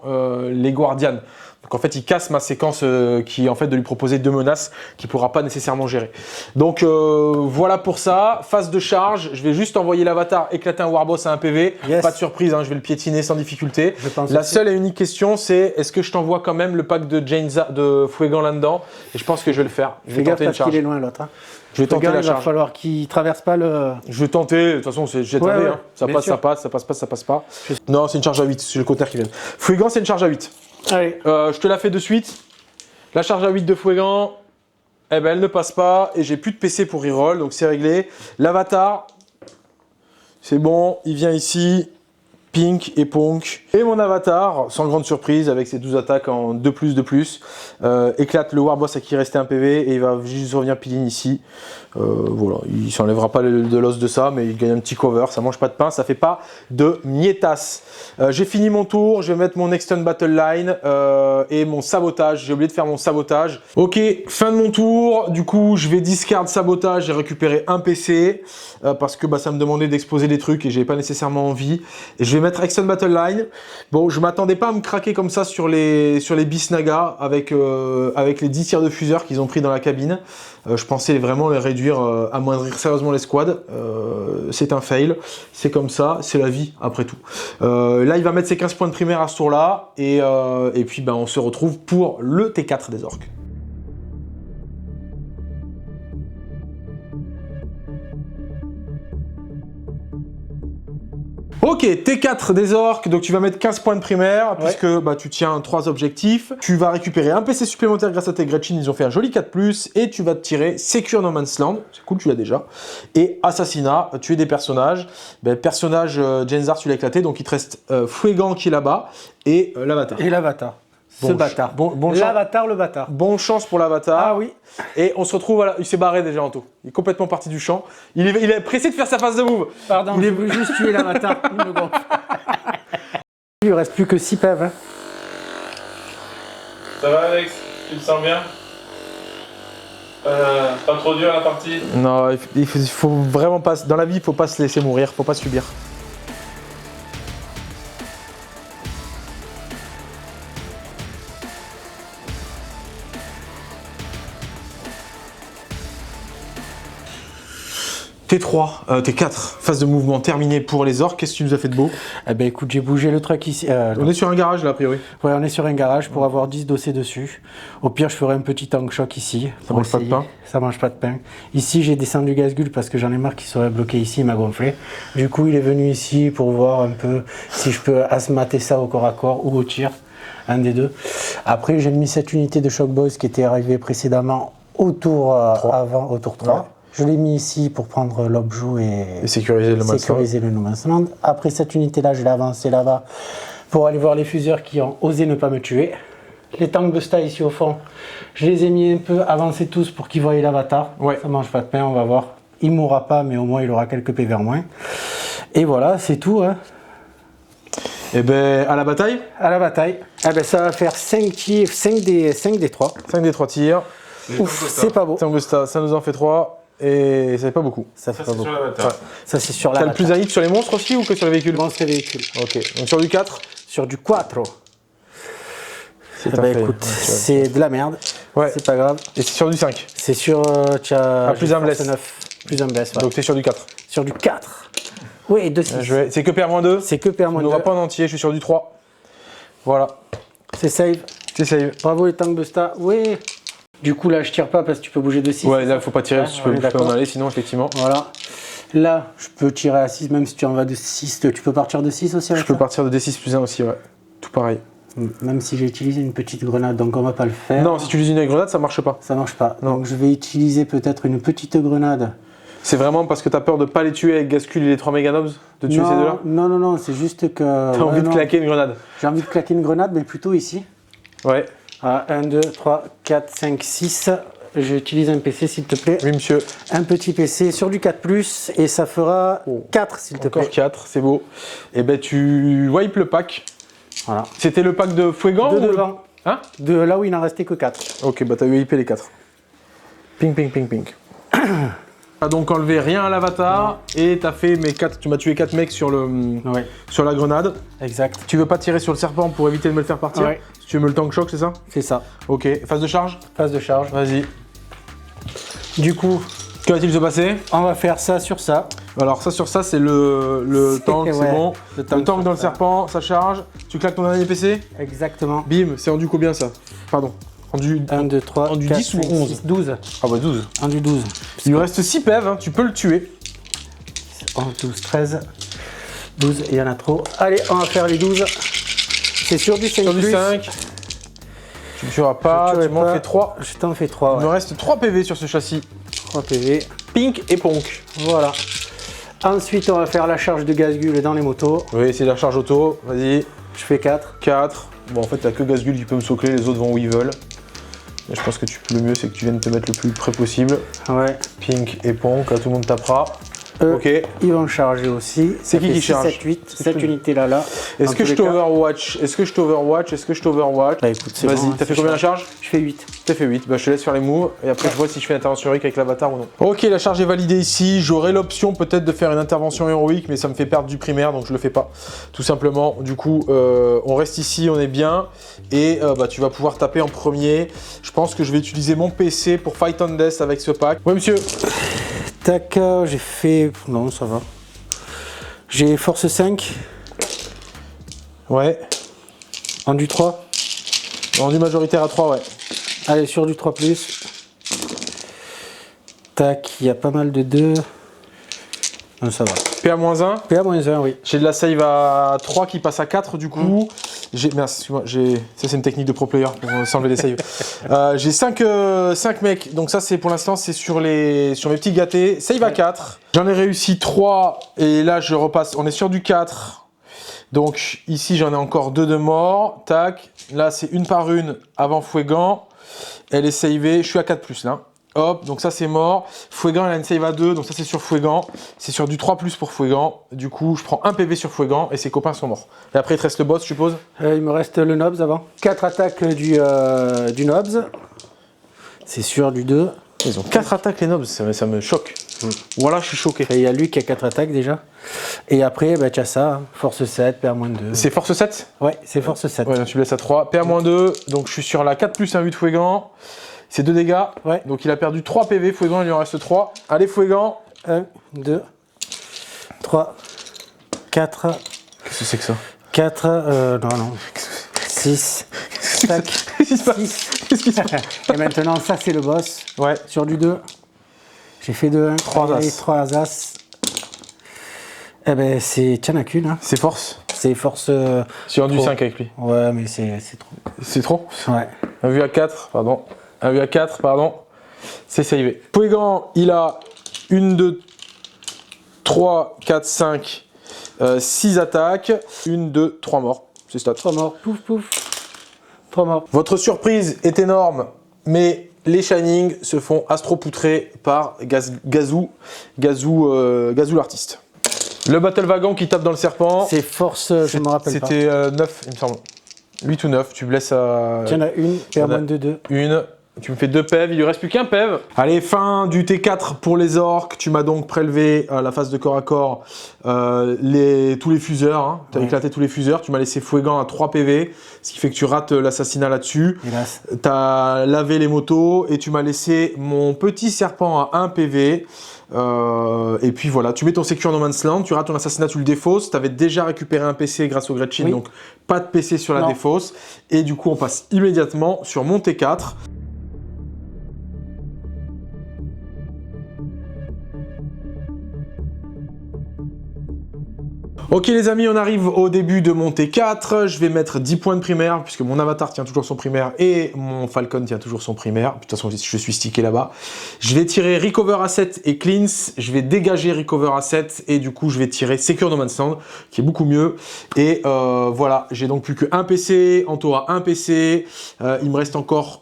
les Guardians. Donc en fait, il casse ma séquence qui est en fait de lui proposer 2 menaces qu'il ne pourra pas nécessairement gérer. Donc voilà pour ça. Phase de charge, je vais juste envoyer l'avatar éclater un Warboss à un PV. Yes. Pas de surprise, hein, je vais le piétiner sans difficulté. Je pense La aussi. seule et unique question, c'est est-ce que je t'envoie quand même le pack de Fuegan là-dedans? Et je pense que je vais le faire. Je vais Fais gaffe tenter une parce qu'il charge. est loin l'autre. Hein. Je vais tenter Regarde, la il va charge. falloir qu'il traverse pas le... Je vais tenter, de toute façon, j'ai Ouais, tenté, ouais, hein. Ça bien passe, sûr. ça passe, ça passe pas, ça passe pas. Non, c'est une charge à 8, c'est le conteneur qui vient. Fuegan, c'est une charge à 8. Allez. Je te la fais de suite. La charge à 8 de Fuegan, eh ben, elle ne passe pas et j'ai plus de PC pour reroll, donc c'est réglé. L'avatar, c'est bon, il vient ici. Pink et Ponk. Et mon avatar, sans grande surprise, avec ses 12 attaques en 2+, éclate le Warboss à qui restait un PV et il va juste revenir piline ici. Voilà, il s'enlèvera pas de l'os de ça, mais il gagne un petit cover, ça mange pas de pain, ça fait pas de mietasse. J'ai fini mon tour, je vais mettre mon Extend Battle Line et mon sabotage. J'ai oublié de faire mon sabotage. Ok, fin de mon tour, du coup je vais discard sabotage et récupérer un PC parce que ça me demandait d'exposer des trucs et j'ai pas nécessairement envie. Et je vais mettre Extend Battle Line. Bon, je m'attendais pas à me craquer comme ça sur les Bisnaga avec les 10 tirs de fuseur qu'ils ont pris dans la cabine. Je pensais vraiment les réduire, amoindrir sérieusement les squads. C'est un fail, c'est comme ça, c'est la vie après tout. Là, il va mettre ses 15 points de primaire à ce tour-là, et puis on se retrouve pour le T4 des orques. Ok, T4 des orques, donc tu vas mettre 15 points de primaire, puisque tu tiens 3 objectifs. Tu vas récupérer un PC supplémentaire grâce à tes Gretchen, ils ont fait un joli 4+, et tu vas te tirer Secure No Man's Land, c'est cool, tu l'as déjà. Et Assassinat, tuer des personnages. Personnage, Genzar, tu l'as éclaté, donc il te reste Fuegan qui est là-bas, et l'avatar. Et l'avatar. Ce Bon, bâtard. bon L'avatar, le bâtard. Bonne chance pour l'avatar. Ah oui. Et on se retrouve, voilà, il s'est barré déjà Anto. Il est complètement parti du champ. Il est pressé de faire sa phase de move. Pardon, Il je est- veux juste tuer l'avatar. Il me gonfle. Il lui reste plus que 6 pèves. Hein. Ça va Alex? Tu te sens bien? Pas trop dur la partie? Non, il faut vraiment pas. Dans la vie, il faut pas se laisser mourir, faut pas subir. T3, T4, phase de mouvement terminée pour les orques. Qu'est-ce que tu nous as fait de beau? Eh ben écoute, j'ai bougé le truck ici. On est sur un garage là, a priori. Ouais, on est sur un garage pour avoir 10 dossiers dessus. Au pire, je ferai un petit tank choc ici. Ça mange pas de pain. Ça mange pas de pain. Ici, j'ai descendu Gazgul parce que j'en ai marre qu'il soit bloqué ici, il m'a gonflé. Du coup, il est venu ici pour voir un peu si je peux asmater ça au corps à corps ou au tir. Un des deux. Après, j'ai mis cette unité de Shock Boys qui était arrivée précédemment au tour au tour 3. Ouais. Je l'ai mis ici pour prendre l'objet Et sécuriser le No Man's Land. Après cette unité-là, je l'ai avancée là-bas pour aller voir les fuseurs qui ont osé ne pas me tuer. Les tanks Busta ici au fond, je les ai mis un peu avancés tous pour qu'ils voient l'avatar. Ouais. Ça mange pas de pain, on va voir. Il mourra pas, mais au moins il aura quelques PV en moins. Et voilà, c'est tout. Hein. Et ben à la bataille. À la bataille. Eh ben, ça va faire 5 tirs, 5 des 3. 5 des 3 tirs. Ouf, c'est pas beau. Tangusta, ça nous en fait 3. Et ça fait pas beaucoup. Ça fait pas beaucoup. Ouais. Ça c'est sur la T'as le plus un hit sur les monstres aussi ou que sur les véhicules? Monstres et véhicules. Ok, donc sur du 4. Sur du 4. C'est Bah écoute, c'est de la merde. Ouais. C'est pas grave. Et c'est sur du 5. C'est sur. Plus un bless. 9. Plus un bless. Ouais. Donc t'es sur du 4. Sur du 4. Oui, 2-6. C'est que PR-2. C'est que On PR-2. n'aura pas en entier, je suis sur du 3. Voilà. C'est save. C'est save. Bravo les tanks Busta. Oui. Du coup là je tire pas parce que tu peux bouger de 6. Ouais, là faut pas tirer, tu peux en aller sinon effectivement. Voilà. Là je peux tirer à 6 même si tu en vas de 6. Tu peux partir de 6 aussi avec Je peux ça partir de D6 plus 1 aussi, ouais. Tout pareil. Même si j'ai utilisé une petite grenade, donc on va pas le faire. Non, si tu utilises une grenade, ça marche pas. Ça marche pas. Non. Donc je vais utiliser peut-être une petite grenade. C'est vraiment parce que t'as peur de pas les tuer avec Gascul et les 3 Meganobs? De tuer ces deux-là? Non, c'est juste que... T'as envie de claquer une grenade? J'ai envie de claquer une grenade, mais plutôt ici. Ouais. 1, 2, 3, 4, 5, 6. J'utilise un PC s'il te plaît. Oui monsieur. Un petit PC sur du 4+, et ça fera 4 s'il te plaît. Encore 4, c'est beau. Et ben tu wipes le pack. Voilà. C'était le pack de Fuegan De ou devant. Hein? De là où il n'en restait que 4. Ok, bah t'as wipé les 4. Ping, ping, ping, ping. T'as donc enlevé rien à l'avatar et t'as fait tu m'as tué 4 mecs sur la grenade. Exact. Tu veux pas tirer sur le serpent pour éviter de me le faire partir? Ouais. Si tu veux me le tank choc, c'est ça? C'est ça. Ok, phase de charge? Phase de charge. Vas-y. Du coup, Que va-t-il se passer? on va faire ça sur ça. Alors ça sur ça, c'est le tank, c'est ouais, bon. le Le tank tank sur dans le ça. serpent, ça charge. Tu claques ton dernier PC? Exactement. Bim, c'est rendu combien ça? Pardon. Rendu 1, 2, 3, rendu 4, 10 ou 5, 11? 6, 12. Ah bah 12. Rendu 12. Il lui reste 6 PEV, hein, tu peux le tuer. 11, 12, 13, 12, il y en a trop. Allez, on va faire les 12. C'est sur du 5 Sur du plus. 5. Tu ne tueras pas, tu m'en fais 3. Je t'en fais 3. Il me reste 3 PV sur ce châssis. 3 PV. Pink et Ponk. Voilà. Ensuite, on va faire la charge de Gazgul dans les motos. Oui, c'est la charge auto. Vas-y. Je fais 4. 4. Bon, en fait, t'as que Gazgul qui peut me socler, les autres vont où ils veulent. Mais je pense que le mieux, c'est que tu viennes te mettre le plus près possible. Ouais. Pink et Ponk, là, tout le monde tapera. Ok. Ils vont charger aussi. C'est qui charge? 7, 8. Cette unité là. Est-ce que je t'overwatch? Est-ce que je t'overwatch? Est-ce que je t'overwatch? Bah écoute, c'est Vas-y, bon, t'as fait combien la charge? Je fais 8. T'as fait 8, bah je te laisse faire les moves et après je vois si je fais l'intervention héroïque avec l'avatar ou non. Ok, la charge est validée ici, j'aurai l'option peut-être de faire une intervention héroïque mais ça me fait perdre du primaire donc je le fais pas, tout simplement. Du coup, on reste ici, on est bien et bah, tu vas pouvoir taper en premier. Je pense que je vais utiliser mon PC pour Fight on Death avec ce pack. Oui monsieur. Tac, j'ai fait... Non, ça va. J'ai force 5. Ouais. En du 3. Rendu majoritaire à 3, ouais. Allez, sur du 3+. Tac, il y a pas mal de 2. Non, ça va. PA-1. PA-1, oui. J'ai de la save à 3 qui passe à 4 du coup. Merci, ça c'est une technique de pro player pour s'enlever des saves. J'ai 5 mecs, donc ça c'est pour l'instant c'est sur mes petits gâtés. Save à 4. J'en ai réussi 3 et là je repasse, on est sur du 4. Donc ici j'en ai encore 2 de morts. Tac, là c'est une par une avant Fouegan. Elle est savée, je suis à 4+ là. Hop, donc ça c'est mort. Fouegan, elle a une save à 2, donc ça c'est sur Fouegan. C'est sur du 3+ pour Fouegan. Du coup, je prends un PV sur Fouegan et ses copains sont morts. Et après, il te reste le boss, je suppose. Il me reste le Nobs avant. 4 attaques du Nobs. C'est sur du 2. Ils ont 4 attaques les Nobs, ça me choque. Voilà, je suis choqué. Il y a lui qui a 4 attaques déjà. Et après, bah, tu as ça, hein. Force 7, PA-2. C'est force 7? Ouais, c'est force 7. Ouais, donc tu me laisses à 3. PA-2, donc je suis sur la 4+ 1 de Fouegan. C'est 2 dégâts. Ouais. Donc il a perdu 3 PV. Fouegan, il lui en reste 3. Allez, Fouegan. 1, 2, 3, 4. Qu'est-ce que c'est que ça? 4, non. 6. Tac. 6. Et maintenant, ça, c'est le boss. Ouais. Sur du 2. J'ai fait 2, 1. 3 as. 3 as. Eh ben, c'est Tianakun. Hein. C'est force. C'est force. Sur du 5 avec lui. Ouais, mais c'est trop. C'est trop? Ouais. Un vu à 4, pardon. Un vu à 4, pardon. C'est savé. Fouegan, il a 1, 2, 3, 4, 5, 6 attaques. 1, 2, 3 morts. C'est stat. 3 morts. Pouf, pouf. 3 morts. Votre surprise est énorme, mais les Shining se font astropoutrer par Gazou l'artiste. Le Battle Wagon qui tape dans le serpent. C'est force, je me rappelle pas. C'était 9, il me semble. 8 ou 9, tu me laisses à... Il y en a une, PA-2, 2. Une, tu me fais 2 PEV, il lui reste plus qu'un PEV. Allez, fin du T4 pour les orques. Tu m'as donc prélevé à la phase de corps à corps tous les fuseurs. Hein. Tu as éclaté tous les fuseurs. Tu m'as laissé Fouegan à 3 PV, ce qui fait que tu rates l'assassinat là-dessus. Tu as lavé les motos et tu m'as laissé mon petit serpent à 1 PV. Et puis voilà, tu mets ton Secure No Man's Land, tu rates ton assassinat, tu le défausses. Tu avais déjà récupéré un PC grâce au Gretchen, donc pas de PC sur la défausse. Et du coup, on passe immédiatement sur mon T4. Ok les amis, on arrive au début de mon T4, je vais mettre 10 points de primaire, puisque mon avatar tient toujours son primaire et mon Falcon tient toujours son primaire. De toute façon, je suis stické là-bas. Je vais tirer Recover Asset et Cleanse, je vais dégager Recover Asset et du coup, je vais tirer Secure No Man's Land, qui est beaucoup mieux. Et voilà, j'ai donc plus qu'un PC, Anto a un PC, il me reste encore,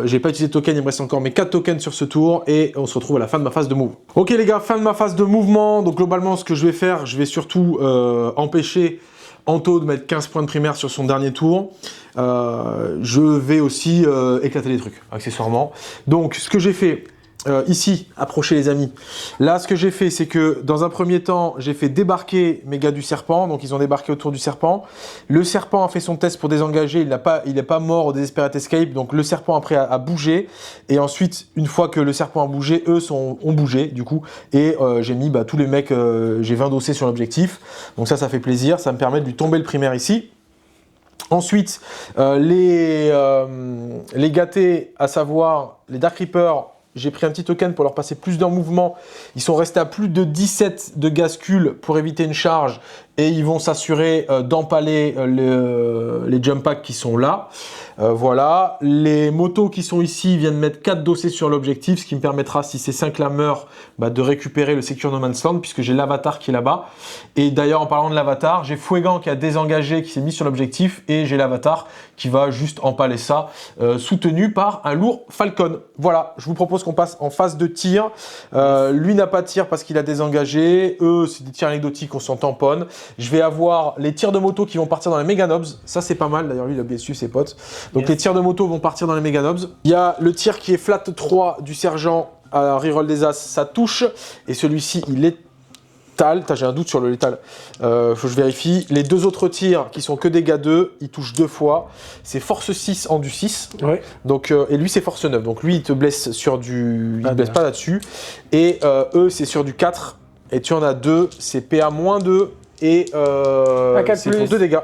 j'ai pas utilisé de token, il me reste encore mes 4 tokens sur ce tour et on se retrouve à la fin de ma phase de move. Ok les gars, fin de ma phase de mouvement, donc globalement, ce que je vais faire, je vais surtout empêcher Anto de mettre 15 points de primaire sur son dernier tour. Je vais aussi éclater les trucs, accessoirement. Donc, ce que j'ai fait, ici, approchez les amis. Là, ce que j'ai fait, c'est que dans un premier temps, j'ai fait débarquer mes gars du serpent. Donc, ils ont débarqué autour du serpent. Le serpent a fait son test pour désengager. Il n'est pas mort au Desperate Escape. Donc, le serpent après a bougé. Et ensuite, une fois que le serpent a bougé, eux ont bougé, du coup. Et j'ai mis tous les mecs, j'ai 20 dossés sur l'objectif. Donc, ça fait plaisir. Ça me permet de lui tomber le primaire ici. Ensuite, les gâtés, à savoir les Dark Reapers, j'ai pris un petit token pour leur passer plus de mouvement. Ils sont restés à plus de 17 de gascule pour éviter une charge et ils vont s'assurer d'empaler les jump packs qui sont là. Voilà. Les motos qui sont ici viennent mettre 4 dossés sur l'objectif, ce qui me permettra, si c'est 5 lameurs, de récupérer le Secure No Man's Land puisque j'ai l'avatar qui est là-bas. Et d'ailleurs, en parlant de l'avatar, j'ai Fuegan qui a désengagé, qui s'est mis sur l'objectif et j'ai l'avatar qui va juste empaler ça, soutenu par un lourd Falcon. Voilà, je vous propose qu'on passe en phase de tir. Lui n'a pas de tir parce qu'il a désengagé. Eux, c'est des tirs anecdotiques, on s'en tamponne. Je vais avoir les tirs de moto qui vont partir dans les Mega Nobs. Ça, c'est pas mal. D'ailleurs, lui, il a bien su ses potes. Donc, les tirs de moto vont partir dans les Mega Nobs. Il y a le tir qui est flat 3 du sergent à reroll des As. Ça touche. Et celui-ci, il est létal. J'ai un doute sur le létal. Faut que je vérifie. Les deux autres tirs qui sont que dégâts 2, ils touchent 2 fois. C'est force 6 en du 6. Ouais. Donc, et lui, c'est force 9. Donc, lui, il te blesse sur du. Il te blesse pas là-dessus. Et eux, c'est sur du 4. Et tu en as 2. C'est PA-2. Et c'est pour 2 dégâts.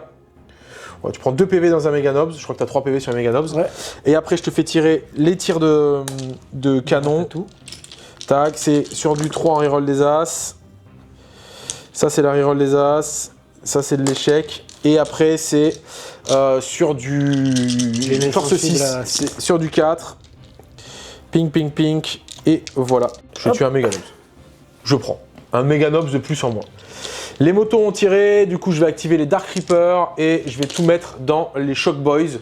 Ouais, tu prends 2 PV dans un Mega Nobs. Je crois que tu as 3 PV sur un Mega Nobs. Ouais. Et après, je te fais tirer les tirs de canon. Tout. Tac, c'est sur du 3 en reroll des As. Ça, c'est la reroll des As. Ça, c'est de l'échec. Et après, c'est sur du force 6. C'est sur du 4. Ping, ping, ping. Et voilà. Je tue un Mega Nobs. Je prends. Un Mega Nobs de plus en moins. Les motos ont tiré, du coup je vais activer les Dark Reapers et je vais tout mettre dans les Shock Boys.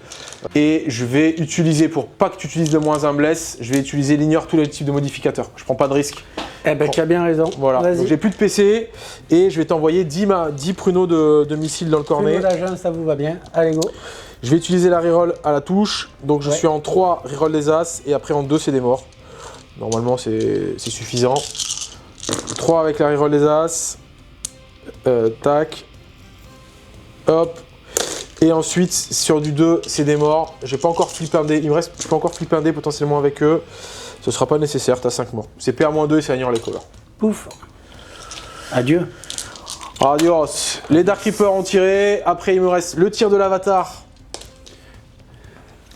Et je vais utiliser, pour pas que tu utilises le -1 bless, je vais utiliser l'ignore tous les types de modificateurs. Je prends pas de risque. Eh ben tu as bien raison. Voilà, donc j'ai plus de PC et je vais t'envoyer 10 pruneaux de missiles dans le cornet. L'agent, ça vous va bien. Allez go. Je vais utiliser la reroll à la touche. Donc je suis en 3 reroll des As et après en 2 c'est des morts. Normalement c'est suffisant. 3 avec la reroll des As. Tac. Hop. Et ensuite, sur du 2, c'est des morts. J'ai pas encore flip un dé. Il me reste, je peux encore flip un dé potentiellement avec eux. Ce sera pas nécessaire, t'as 5 morts. C'est PA-2 et c'est ignore les colors. Pouf. Adieu. Adios. Les Dark Reapers ont tiré. Après, il me reste le tir de l'avatar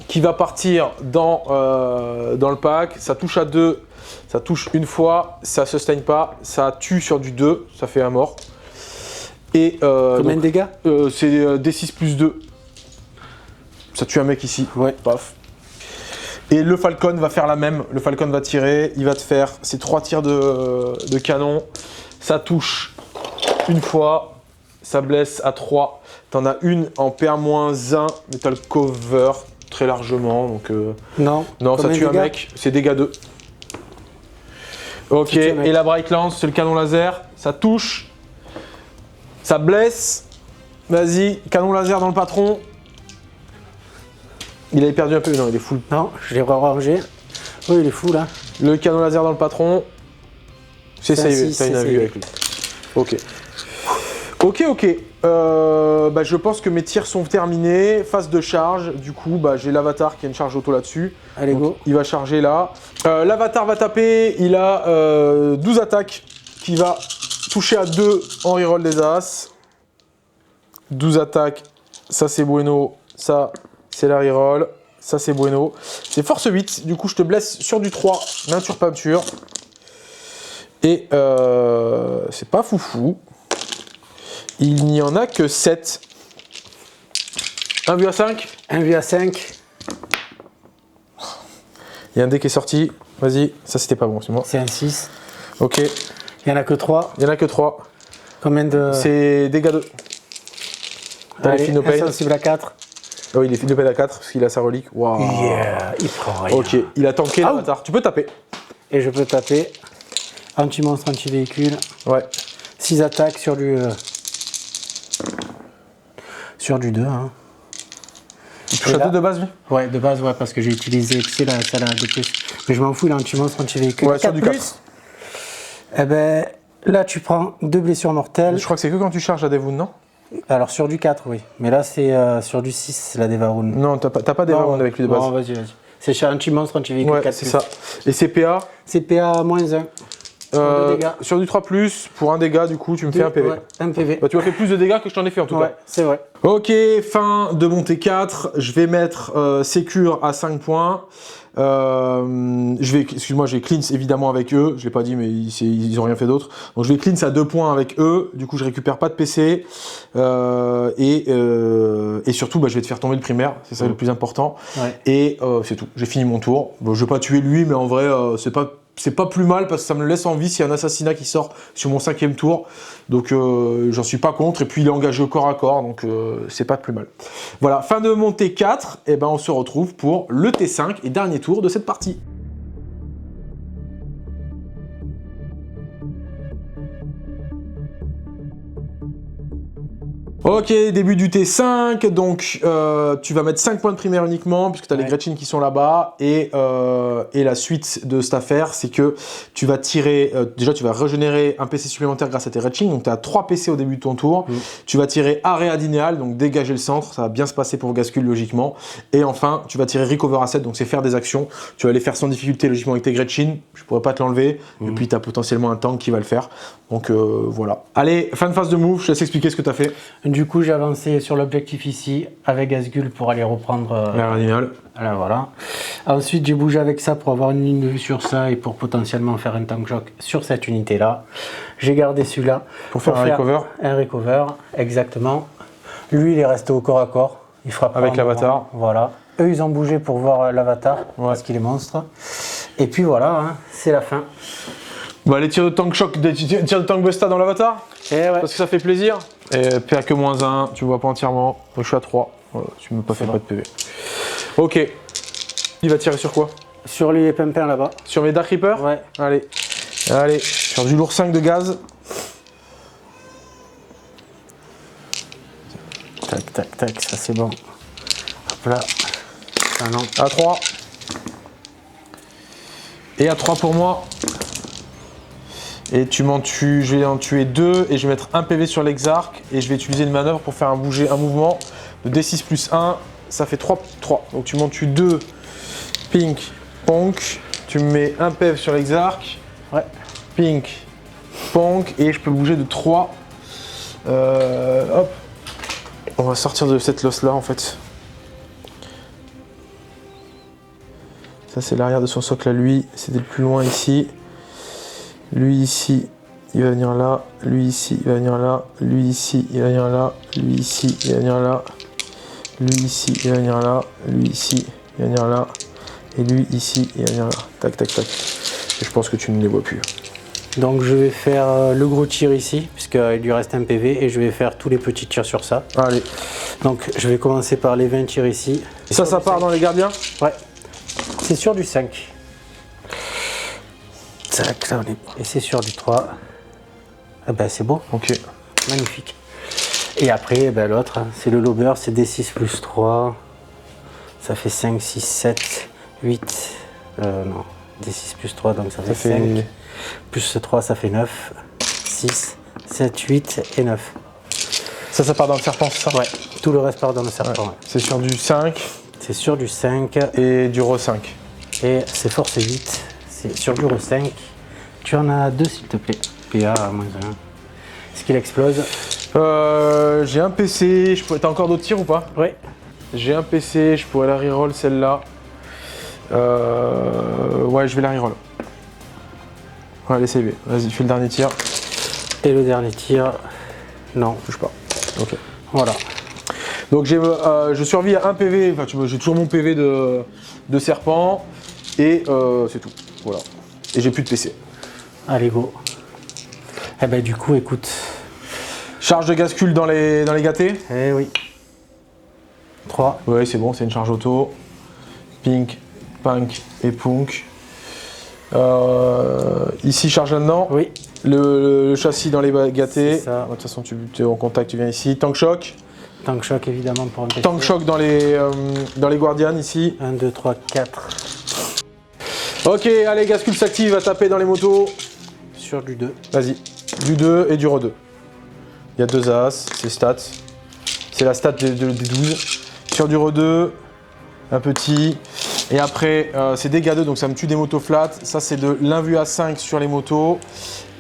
qui va partir dans le pack. Ça touche à 2. Ça touche une fois. Ça sustain pas. Ça tue sur du 2. Ça fait un mort. Et combien de dégâts? C'est D6 plus 2. Ça tue un mec ici. Ouais. Paf. Et le Falcon va faire la même. Le Falcon va tirer. Il va te faire ses 3 tirs de canon. Ça touche une fois. Ça blesse à 3. T'en as une en PA-1. Mais t'as le cover très largement. Donc, non. Non, ça tue un mec. C'est dégâts 2. Ok. Et la Bright Lance, c'est le canon laser. Ça touche. Ça blesse. Vas-y, canon laser dans le patron. Il avait perdu un peu. Non, il est full. Non, je l'ai rangé. Oui, il est full là. Le canon laser dans le patron. C'est savé. T'as une vue avec lui. Ok. Ok. Je pense que mes tirs sont terminés. Phase de charge. Du coup, j'ai l'avatar qui a une charge auto là-dessus. Allez, go. Il va charger là. L'avatar va taper. Il a 12 attaques qui va toucher à 2 en reroll des As. 12 attaques. Ça, c'est bueno. Ça, c'est la reroll. Ça, c'est bueno. C'est force 8. Du coup, je te blesse sur du 3. Peinture. Et c'est pas foufou. Il n'y en a que 7. 1 vu à 5. 1 vu à 5. Il y a un dé qui est sorti. Vas-y. Ça, c'était pas bon, c'est moi. C'est un 6. Ok. Il n'y en a que 3. Il n'y en a que 3. Combien de... C'est dégâts 2. T'as les Finopane. Insensible à 4. Oh, il est Finopane à 4 parce qu'il a sa relique. Waouh. Yeah, il prend rien. Ok, il a tanké l'avatar. Tu peux taper. Et je peux taper. Anti-monstre, anti-véhicule. Ouais. 6 attaques sur du 2. Hein. touches à 2 de base, lui? Ouais, de base, ouais, parce que j'ai utilisé, tu sais, celle-là de plus. Mais je m'en fous, l'anti-monstre, anti-véhicule. Ouais, sur du 4. Plus. Eh ben, là, tu prends 2 blessures mortelles. Je crois que c'est que quand tu charges la Devoon, non? Alors, sur du 4, oui. Mais là, c'est sur du 6, la Devaroun. Non, t'as pas Devoon avec lui de base. Non, vas-y. C'est chez anti-monstre, anti-véhicule Ouais, 4. c'est ça. Et CPA? CPA -1. Sur du 3+, pour 1 dégât, du coup, tu me fais un PV. Ouais, un PV. Bah, tu m'as fait plus de dégâts que je t'en ai fait en tout Ouais, cas. c'est vrai. Ok, fin de montée 4. Je vais mettre Sécure à 5 points. Excuse-moi, je vais cleanse évidemment avec eux. Je l'ai pas dit, mais ils ont rien fait d'autre. Donc je vais cleanse à 2 points avec eux. Du coup, je récupère pas de PC. Et surtout, bah, je vais te faire tomber le primaire. C'est ça le plus important. Ouais. Et c'est tout. J'ai fini mon tour. Bon, je vais pas tuer lui, mais en vrai, c'est pas plus mal parce que ça me laisse en vie s'il y a un assassinat qui sort sur mon 5e tour. Donc j'en suis pas contre. Et puis il est engagé au corps à corps, donc c'est pas plus mal. Voilà, fin de montée 4. Et ben on se retrouve pour le T5 et dernier tour de cette partie. Ok, début du T5, donc tu vas mettre 5 points de primaire uniquement, puisque tu as les Gretchen qui sont là-bas, et la suite de cette affaire, c'est que tu vas tirer, déjà tu vas régénérer un PC supplémentaire grâce à tes Gretchen, donc tu as 3 PC au début de ton tour, tu vas tirer Area Dinéal, donc dégager le centre, ça va bien se passer pour Gascule logiquement, et enfin tu vas tirer Recover Asset, donc c'est faire des actions, tu vas les faire sans difficulté logiquement avec tes Gretchen, je pourrais pas te l'enlever, et puis tu as potentiellement un tank qui va le faire, donc voilà. Allez, fin de phase de move, je te laisse expliquer ce que tu as fait. Du coup, j'ai avancé sur l'objectif ici avec Asgul pour aller reprendre là, voilà. Ensuite, j'ai bougé avec ça pour avoir une ligne de vue sur ça et pour potentiellement faire un tank shock sur cette unité-là. J'ai gardé celui-là pour faire un recover. Un recover, exactement. Lui, il est resté au corps à corps. Il frappe avec l'avatar. Voilà. Eux, ils ont bougé pour voir l'avatar parce qu'il est monstre. Et puis voilà, hein, c'est la fin. Bah, les tirs de tank shock, tirs de tank busta dans l'avatar. Parce que ça fait plaisir. Et PA que -1, tu me vois pas entièrement. Donc je suis à 3. Voilà, tu me pas fait pas de PV. Ok. Il va tirer sur quoi? Sur les pimpins là-bas. Sur mes Dark Reaper? Ouais. Allez. Sur du lourd 5 de gaz. Tac, ça c'est bon. Hop là. Ah non. À 3. Et à 3 pour moi. Et je vais en tuer 2 et je vais mettre un PV sur l'exarc et je vais utiliser une manœuvre pour faire un mouvement de D6 plus 1, ça fait 3. Donc tu m'en tues 2, pink, ponk, tu me mets un PV sur l'exarc, pink, ponk et je peux bouger de 3. Hop, on va sortir de cette losse là en fait. Ça c'est l'arrière de son socle à lui, c'était le plus loin ici. Lui ici, il va venir là. Lui ici, il va venir là. Lui ici, il va venir là. Lui ici, il va venir là. Lui ici, il va venir là. Lui ici, il va venir là. Et lui ici, il va venir là. Tac, tac, tac. Et je pense que tu ne les vois plus. Donc je vais faire le gros tir ici, puisqu'il lui reste un PV, et je vais faire tous les petits tirs sur ça. Allez. Donc je vais commencer par les 20 tirs ici. Et ça part dans les gardiens? Ouais. C'est sur du 5. Tac, là on est... Et c'est sur du 3. Ah ben c'est beau. Ok. Magnifique. Et après, ben, l'autre, c'est le lober, c'est D6 plus 3. Ça fait 5, 6, 7, 8. Non, D6 plus 3, donc ça fait 5. Plus 3, ça fait 9. 6, 7, 8 et 9. Ça part dans le serpent, c'est ça? Ouais, tout le reste part dans le serpent. Ouais. C'est sur du 5. C'est sur du 5. Et du Re 5. Et c'est force 8. C'est sur du Re 5. Tu en as 2 s'il te plaît. PA à -1. Est-ce qu'il explose? J'ai un PC. T'as encore d'autres tirs ou pas? Oui. J'ai un PC, je pourrais la reroll celle-là. Ouais, je vais la reroll. Allez, CV. Vas-y, fais le dernier tir. Et le dernier tir, non. Touche pas. Ok. Voilà. Donc je survis à un PV, enfin j'ai toujours mon PV de serpent. Et c'est tout. Voilà. Et j'ai plus de PC. Allez, go. Eh ben du coup, écoute. Charge de gascule dans les gâtés. Eh oui. 3. Ouais, c'est bon, c'est une charge auto. Pink, punk et punk. Ici, charge là-dedans. Oui. Le châssis dans les gâtés. Ça. De toute façon, tu es en contact, tu viens ici. Tank shock. Tank Shock évidemment pour un PC. Tank Shock dans les Guardians ici. 1, 2, 3, 4. Ok, allez, Gaskull s'active, va taper dans les motos. Sur du 2. Vas-y, du 2 et du re 2. Il y a 2 as, c'est stats. C'est la stat des 12. Sur du re 2, un petit. Et après, c'est dégâts 2, donc ça me tue des motos flat. Ça, c'est de l'1 vu à 5 sur les motos.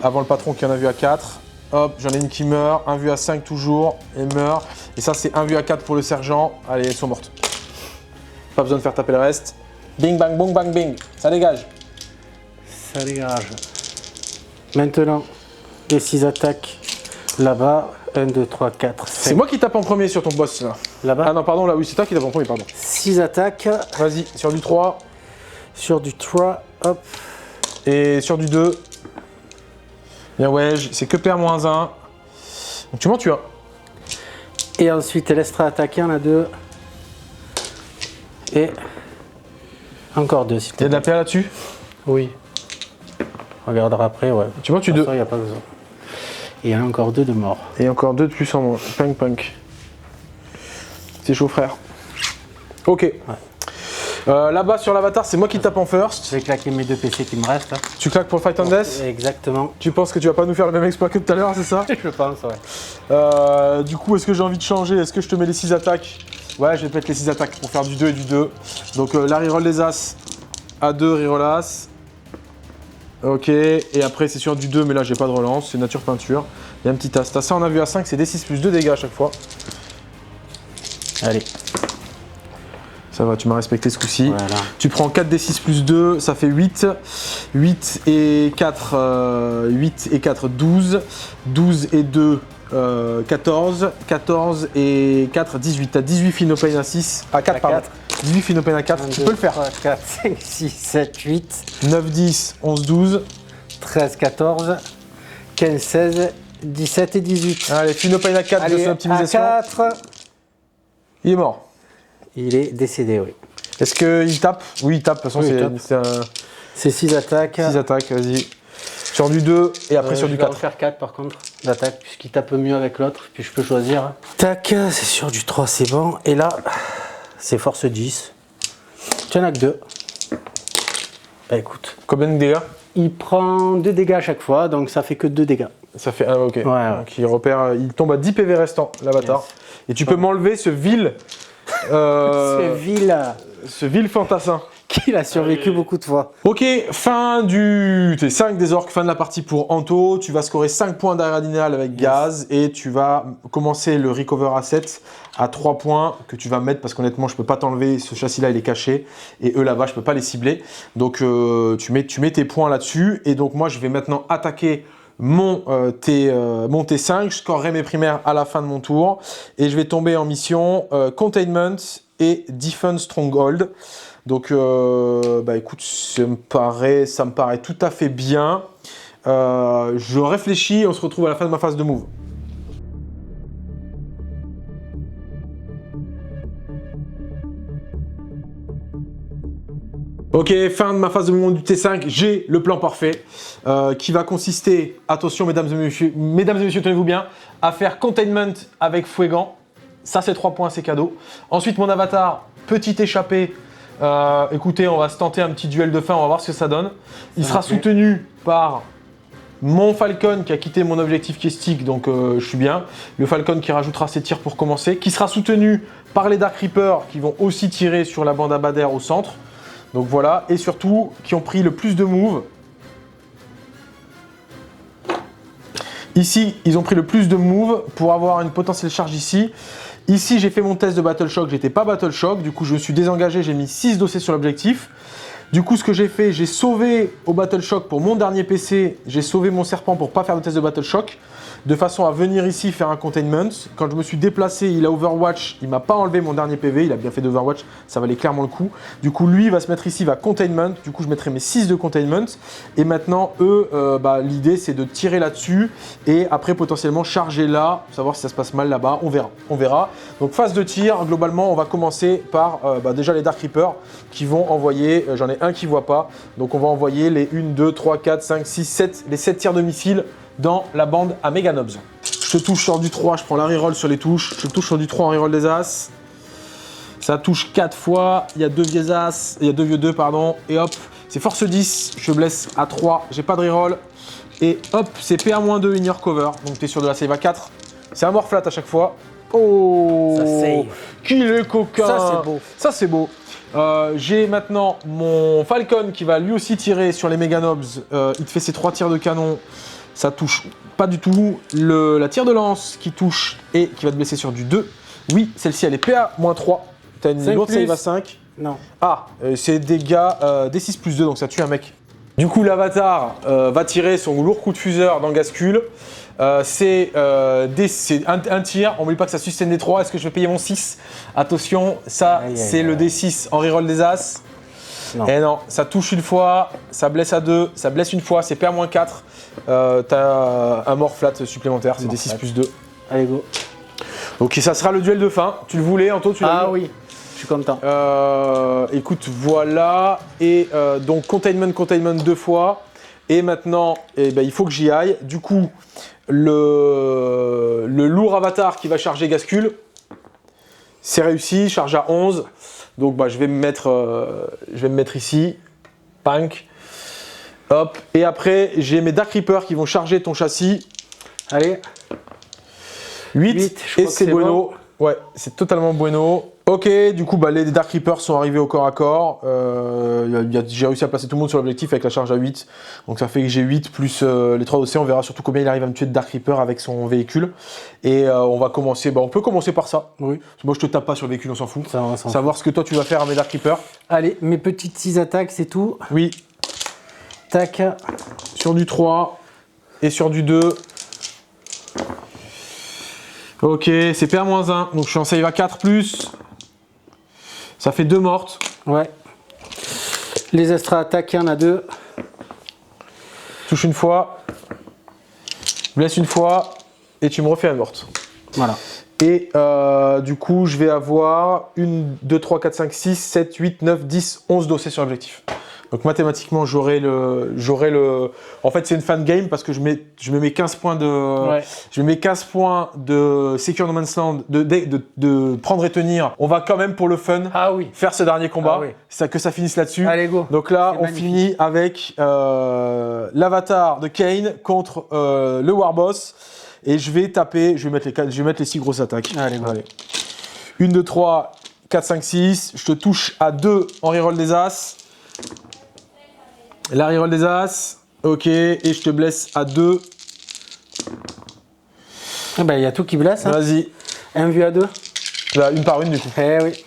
Avant le patron qui en a vu à 4. Hop, j'en ai une qui meurt. 1 vu à 5 toujours, et meurt. Et ça, c'est 1 vu à 4 pour le sergent. Allez, elles sont mortes. Pas besoin de faire taper le reste. Bing, bang, bong, bang, bing. Ça dégage. Ça dégage. Maintenant, les 6 attaques là-bas. 1, 2, 3, 4, 5. C'est moi qui tape en premier sur ton boss là. Là-bas. Ah non, pardon, là, oui, c'est toi qui tape en premier, pardon. 6 attaques. Vas-y, sur du 3. Sur du 3, hop. Et sur du 2. Bien, ouais, c'est que PR-1. Donc tu m'en tues un. Et ensuite, elle laissera attaquer, on a 2. Et encore 2, s'il te Il y a de plaît. la PA là-dessus. Oui. On regardera après, ouais. Tu m'en tues 2. Il n'y a pas besoin. Et il y en a encore 2 de morts. Et encore 2 de plus en moins. Punk, punk. C'est chaud, frère. Ok. Là-bas sur l'avatar, c'est moi qui tape en first. Je vais claquer mes 2 PC qui me restent. Hein. Tu claques pour Fight and Death. Exactement. Tu penses que tu vas pas nous faire le même exploit que tout à l'heure, c'est ça? Je pense, ouais. Du coup, est-ce que j'ai envie de changer? Est-ce que je te mets les 6 attaques? Ouais, je vais te mettre les 6 attaques pour faire du 2 et du 2. Donc la reroll des As. A2, reroll As. Ok, et après c'est sur du 2, mais là j'ai pas de relance, c'est nature peinture. Il y a un petit as. Ça on a vu à 5, c'est D6 plus 2 dégâts à chaque fois. Allez. Ça va, tu m'as respecté ce coup-ci. Voilà. Tu prends 4d6 plus 2, ça fait 8. 8 et 4, 8 et 4, 12. 12 et 2, 14. 14 et 4, 18. T'as 18 Finopane à 6. À 4, pardon. 18 Finopane à 4, tu peux le faire. 3, 4, 5, 6, 7, 8. 9, 10, 11, 12. 13, 14. 15, 16. 17 et 18. Allez, Finopane à 4 de Allez, son optimisation. à 4. Il est mort. Il est décédé, oui. Est-ce qu'il tape? Oui, il tape. De toute façon, Oui, il tape. c'est un... C'est 6 attaques. 6 attaques, vas-y. Sur du 2 et après sur je du vais en 4. faire 4 par contre d'attaque, puisqu'il tape mieux avec l'autre, puis je peux choisir. Tac, c'est sur du 3, c'est bon. Et là, c'est force 10. Tu en as que 2. Bah écoute. Combien de dégâts? Il prend 2 dégâts à chaque fois, donc ça fait que 2 dégâts. Ça fait 1, ok. Ouais. Donc il repère, il tombe à 10 PV restants, l'avatar. Yes. Et tu peux m'enlever ce vil... Ce vil fantassin. qu'il a survécu beaucoup de fois. Ok, fin du T5 des orques, fin de la partie pour Anto. Tu vas scorer 5 points d'aérodynal avec gaz et tu vas commencer le recover asset à 3 points que tu vas mettre parce qu'honnêtement je peux pas t'enlever, ce châssis là il est caché et eux là-bas je peux pas les cibler. Donc tu mets tes points là-dessus et donc moi je vais maintenant attaquer mon T5, je scorerai mes primaires à la fin de mon tour et je vais tomber en mission Containment et Defense Stronghold. Donc, bah écoute, ça me paraît tout à fait bien. Je réfléchis, on se retrouve à la fin de ma phase de move. Ok, fin de ma phase de mouvement du T5, j'ai le plan parfait qui va consister, attention mesdames et messieurs, tenez-vous bien, à faire Containment avec Fouegan. Ça c'est 3 points, c'est cadeau. Ensuite mon avatar, petit échappé. Écoutez, on va se tenter un petit duel de fin, on va voir ce que ça donne. Il sera soutenu par mon Falcon qui a quitté mon objectif qui est stick, donc je suis bien. Le Falcon qui rajoutera ses tirs pour commencer. Qui sera soutenu par les Dark Reapers qui vont aussi tirer sur la bande Abader au centre. Donc voilà, et surtout qui ont pris le plus de moves. Ici, ils ont pris le plus de moves pour avoir une potentielle charge ici. Ici, j'ai fait mon test de Battle Shock, j'étais pas Battle Shock, du coup je me suis désengagé, j'ai mis 6 dossiers sur l'objectif. Du coup, ce que j'ai fait, j'ai sauvé au Battle Shock pour mon dernier PC, j'ai sauvé mon serpent pour pas faire de test de Battle Shock, de façon à venir ici faire un containment. Quand je me suis déplacé, il a Overwatch, il m'a pas enlevé mon dernier PV, il a bien fait d'Overwatch, ça valait clairement le coup. Du coup, lui, il va se mettre ici, il va containment, du coup, je mettrai mes 6 de containment. Et maintenant, eux, l'idée, c'est de tirer là-dessus et après, potentiellement, charger là, savoir si ça se passe mal là-bas, on verra. Donc, phase de tir, globalement, on va commencer par déjà les Dark Reapers qui vont envoyer, j'en ai un qui voit pas, donc on va envoyer les 1, 2, 3, 4, 5, 6, 7, les 7 tirs de missiles dans la bande à Meganobs. Je te touche sur du 3, je prends la reroll sur les touches. Je te touche sur du 3 en reroll des As. Ça touche 4 fois, il y a 2 vieux As, il y a 2 vieux 2, pardon. Et hop, c'est force 10, je blesse à 3, j'ai pas de reroll. Et hop, c'est PA-2 in your cover, donc tu es sur de la save à 4. C'est un mort flat à chaque fois. Oh, Ça save. Qu'il est coquin. Ça, c'est beau. Ça, c'est beau. J'ai maintenant mon Falcon qui va lui aussi tirer sur les Meganobs. Il te fait ses 3 tirs de canon. Ça touche pas du tout. La tire de lance qui touche et qui va te blesser sur du 2. Oui, celle-ci, elle est PA-3. T'as une 5 lourde plus. save à 5. Non. Ah, c'est dégâts D6 plus 2, donc ça tue un mec. Du coup, l'avatar va tirer son lourd coup de fuseur dans Gascule. C'est un tir, on n'oublie pas que ça sustain des 3. Est-ce que je vais payer mon 6? Attention, ça c'est le D6 en reroll des As. Non. Et non, ça touche une fois, ça blesse à 2, ça blesse une fois, c'est PA-4. T'as un mort flat supplémentaire, c'est D6 plus 2. Allez, go. Ok, ça sera le duel de fin. Tu le voulais, Anto, tu l'as Ah eu oui, je suis content. Écoute, voilà. Et donc, containment 2 fois. Et maintenant, il faut que j'y aille. Du coup, le lourd avatar qui va charger Gascule, c'est réussi, charge à 11. Donc, je vais me mettre ici. Punk. Hop. Et après, j'ai mes Dark Reapers qui vont charger ton châssis. Allez. 8, je et crois que c'est c'est bueno. Ouais, c'est totalement bueno. Ok, du coup, les Dark Reapers sont arrivés au corps à corps. J'ai réussi à placer tout le monde sur l'objectif avec la charge à 8. Donc ça fait que j'ai 8 plus les 3 d'océan. On verra surtout combien il arrive à me tuer de Dark Reaper avec son véhicule. Et on va commencer. On peut commencer par ça. Oui. Moi, je te tape pas sur le véhicule, on s'en fout. Ça, on s'en Savoir ce que toi tu vas faire à mes Dark Reapers. Allez, mes petites 6 attaques, c'est tout. Oui. Tac. Sur du 3 et sur du 2. Ok, c'est PA-1, donc je suis en save à 4 plus. Ça fait 2 mortes. Ouais. Les extra attaques, il y en a 2. Touche une fois. Blesse une fois. Et tu me refais une morte. Voilà. Et du coup, je vais avoir 1, 2, 3, 4, 5, 6, 7, 8, 9, 10, 11 dossiers sur l'objectif. Donc mathématiquement, j'aurai le... En fait, c'est une fan game parce que je mets 15 points de... Ouais. Je mets 15 points de Secure No Man's Land, de prendre et tenir. On va quand même, pour le fun, Ah oui. faire ce dernier combat. Ah oui. Que ça finisse là-dessus. Allez, go. Donc là, C'est on magnifique. finit avec l'avatar de Kane contre le Warboss. Et je vais mettre les 6 grosses attaques. Allez, go. 1, 2, 3, 4, 5, 6. Je te touche à 2 en reroll des As. La reroll des As. Ok. Et je te blesse à 2. Ah il y a tout qui blesse. Hein. Vas-y. 1 vu à 2. Là, une par une du coup. Eh oui.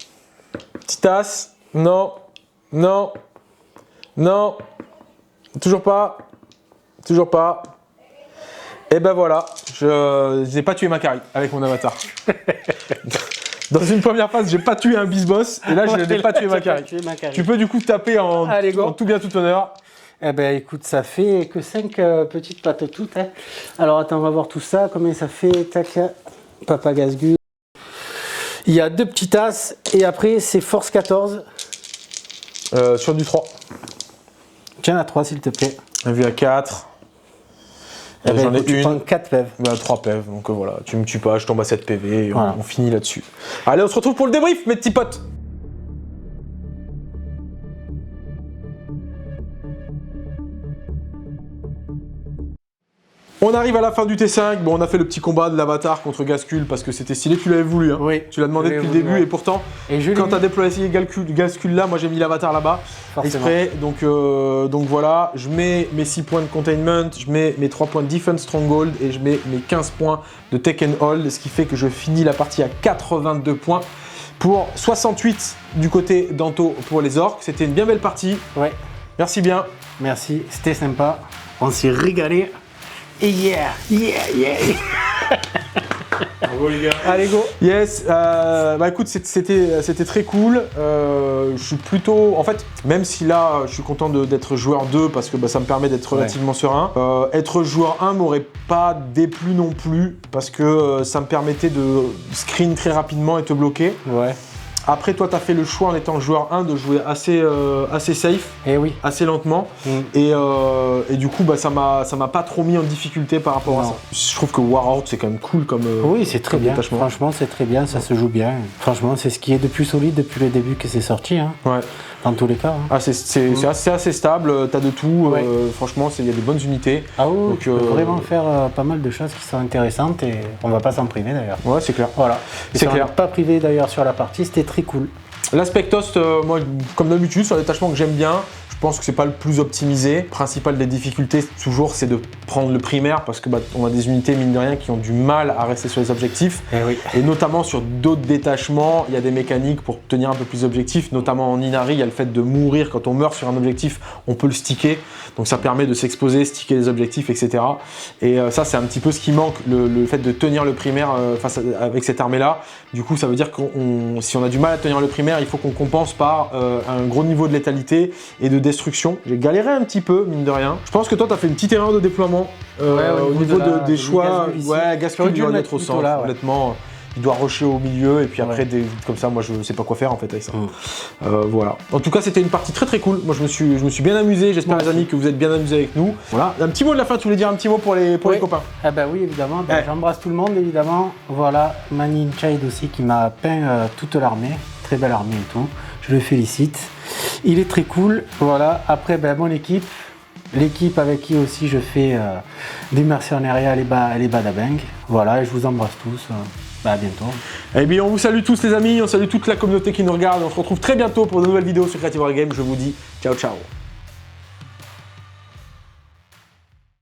Petite As. Non. Non. Non. Toujours pas. Toujours pas. Et ben voilà. Je n'ai pas tué Macari avec mon avatar. Dans une première phase, j'ai pas tué un bis-boss. Et là, je n'ai pas tué Macari. Tu peux du coup taper en tout bien, tout honneur. Eh ben écoute, ça fait que 5 petites pattes toutes. Hein. Alors attends, on va voir tout ça. Combien ça fait? Tac. Papa Gascule. Il y a 2 petites tasses. Et après, c'est force 14. Sur du 3. Tiens, la 3 s'il te plaît. Un vu à 4. Eh ben, J'en ai écoute, tu une. prends 4 pèves. 3 PEV. Donc voilà, tu me tues pas, je tombe à 7 PV. Et Voilà. on finit là-dessus. Allez, on se retrouve pour le débrief, mes petits potes. On arrive à la fin du T5. Bon, on a fait le petit combat de l'avatar contre Gascule parce que c'était stylé. Tu l'avais voulu, hein. Oui. Tu l'as demandé Je l'ai depuis le voulu, début ouais. et pourtant, Et je quand l'ai tu as mis. déployé Gascule là, moi j'ai mis l'avatar là-bas. Forcément. Exprès. Donc voilà, je mets mes 6 points de containment, je mets mes 3 points de defense stronghold et je mets mes 15 points de take and hold, ce qui fait que je finis la partie à 82 points pour 68 du côté d'Anto pour les orques. C'était une bien belle partie. Ouais. Merci bien. Merci, c'était sympa. On s'est régalé. Et yeah. Bravo les gars. Allez, go. Yes, écoute, c'était très cool. Je suis plutôt... En fait, même si là, je suis content d'être joueur 2 parce que ça me permet d'être relativement serein. Être joueur 1 m'aurait pas déplu non plus parce que ça me permettait de screen très rapidement et te bloquer. Ouais. Après, toi, tu as fait le choix en étant joueur 1 de jouer assez safe, Et oui. assez lentement. Et du coup, bah, ça m'a pas trop mis en difficulté par rapport à ça. Je trouve que Warhorse, c'est quand même cool comme Oui, c'est très bien. détachement. Franchement, c'est très bien, ça se joue bien. Franchement, c'est ce qui est de plus solide depuis le début que c'est sorti, hein, Ouais. dans tous les cas. Hein. Ah, c'est assez stable, t'as de tout. Ouais. Franchement, il y a des bonnes unités. Ah oui, Donc, tu peux vraiment faire pas mal de choses qui sont intéressantes et on va pas s'en priver d'ailleurs. Ouais, c'est clair. Voilà. C'est clair. Pas privé d'ailleurs sur la partie, c'était très cool. L'aspectost, moi, comme d'habitude, sur les détachements que j'aime bien, je pense que c'est pas le plus optimisé. Le principal des difficultés, toujours, c'est de prendre le primaire parce que bah, on a des unités, mine de rien, qui ont du mal à rester sur les objectifs. Et oui. Et notamment sur d'autres détachements, il y a des mécaniques pour tenir un peu plus d'objectifs. Notamment en Inari, il y a le fait de mourir. Quand on meurt sur un objectif, on peut le sticker. Donc ça permet de s'exposer, sticker les objectifs, etc. Et ça, c'est un petit peu ce qui manque, le fait de tenir le primaire avec cette armée-là. Du coup, ça veut dire que si on a du mal à tenir le primaire, il faut qu'on compense par un gros niveau de létalité et de destruction. J'ai galéré un petit peu, mine de rien. Je pense que toi, tu as fait une petite erreur de déploiement au niveau des choix. Ouais, Gaspard doit le mettre au centre, là, ouais. honnêtement. Il doit rusher au milieu et puis après, comme ça, moi, je sais pas quoi faire en fait avec ça. Voilà. En tout cas, c'était une partie très très cool. Moi, je me suis bien amusé. J'espère, les amis, que vous êtes bien amusés avec nous. Voilà. Un petit mot de la fin, tu voulais dire un petit mot pour les copains? Ah bah oui, évidemment. Ben, j'embrasse tout le monde, évidemment. Voilà, Manin Child aussi qui m'a peint toute l'armée. Très belle armée et tout. Je le félicite. Il est très cool. Voilà. Après, ben, mon équipe. L'équipe avec qui aussi je fais du mercenariat, les Badabang. Voilà, et je vous embrasse tous. À bientôt. Eh bien, on vous salue tous les amis, on salue toute la communauté qui nous regarde. On se retrouve très bientôt pour de nouvelles vidéos sur Creative Wargame. Je vous dis ciao ciao.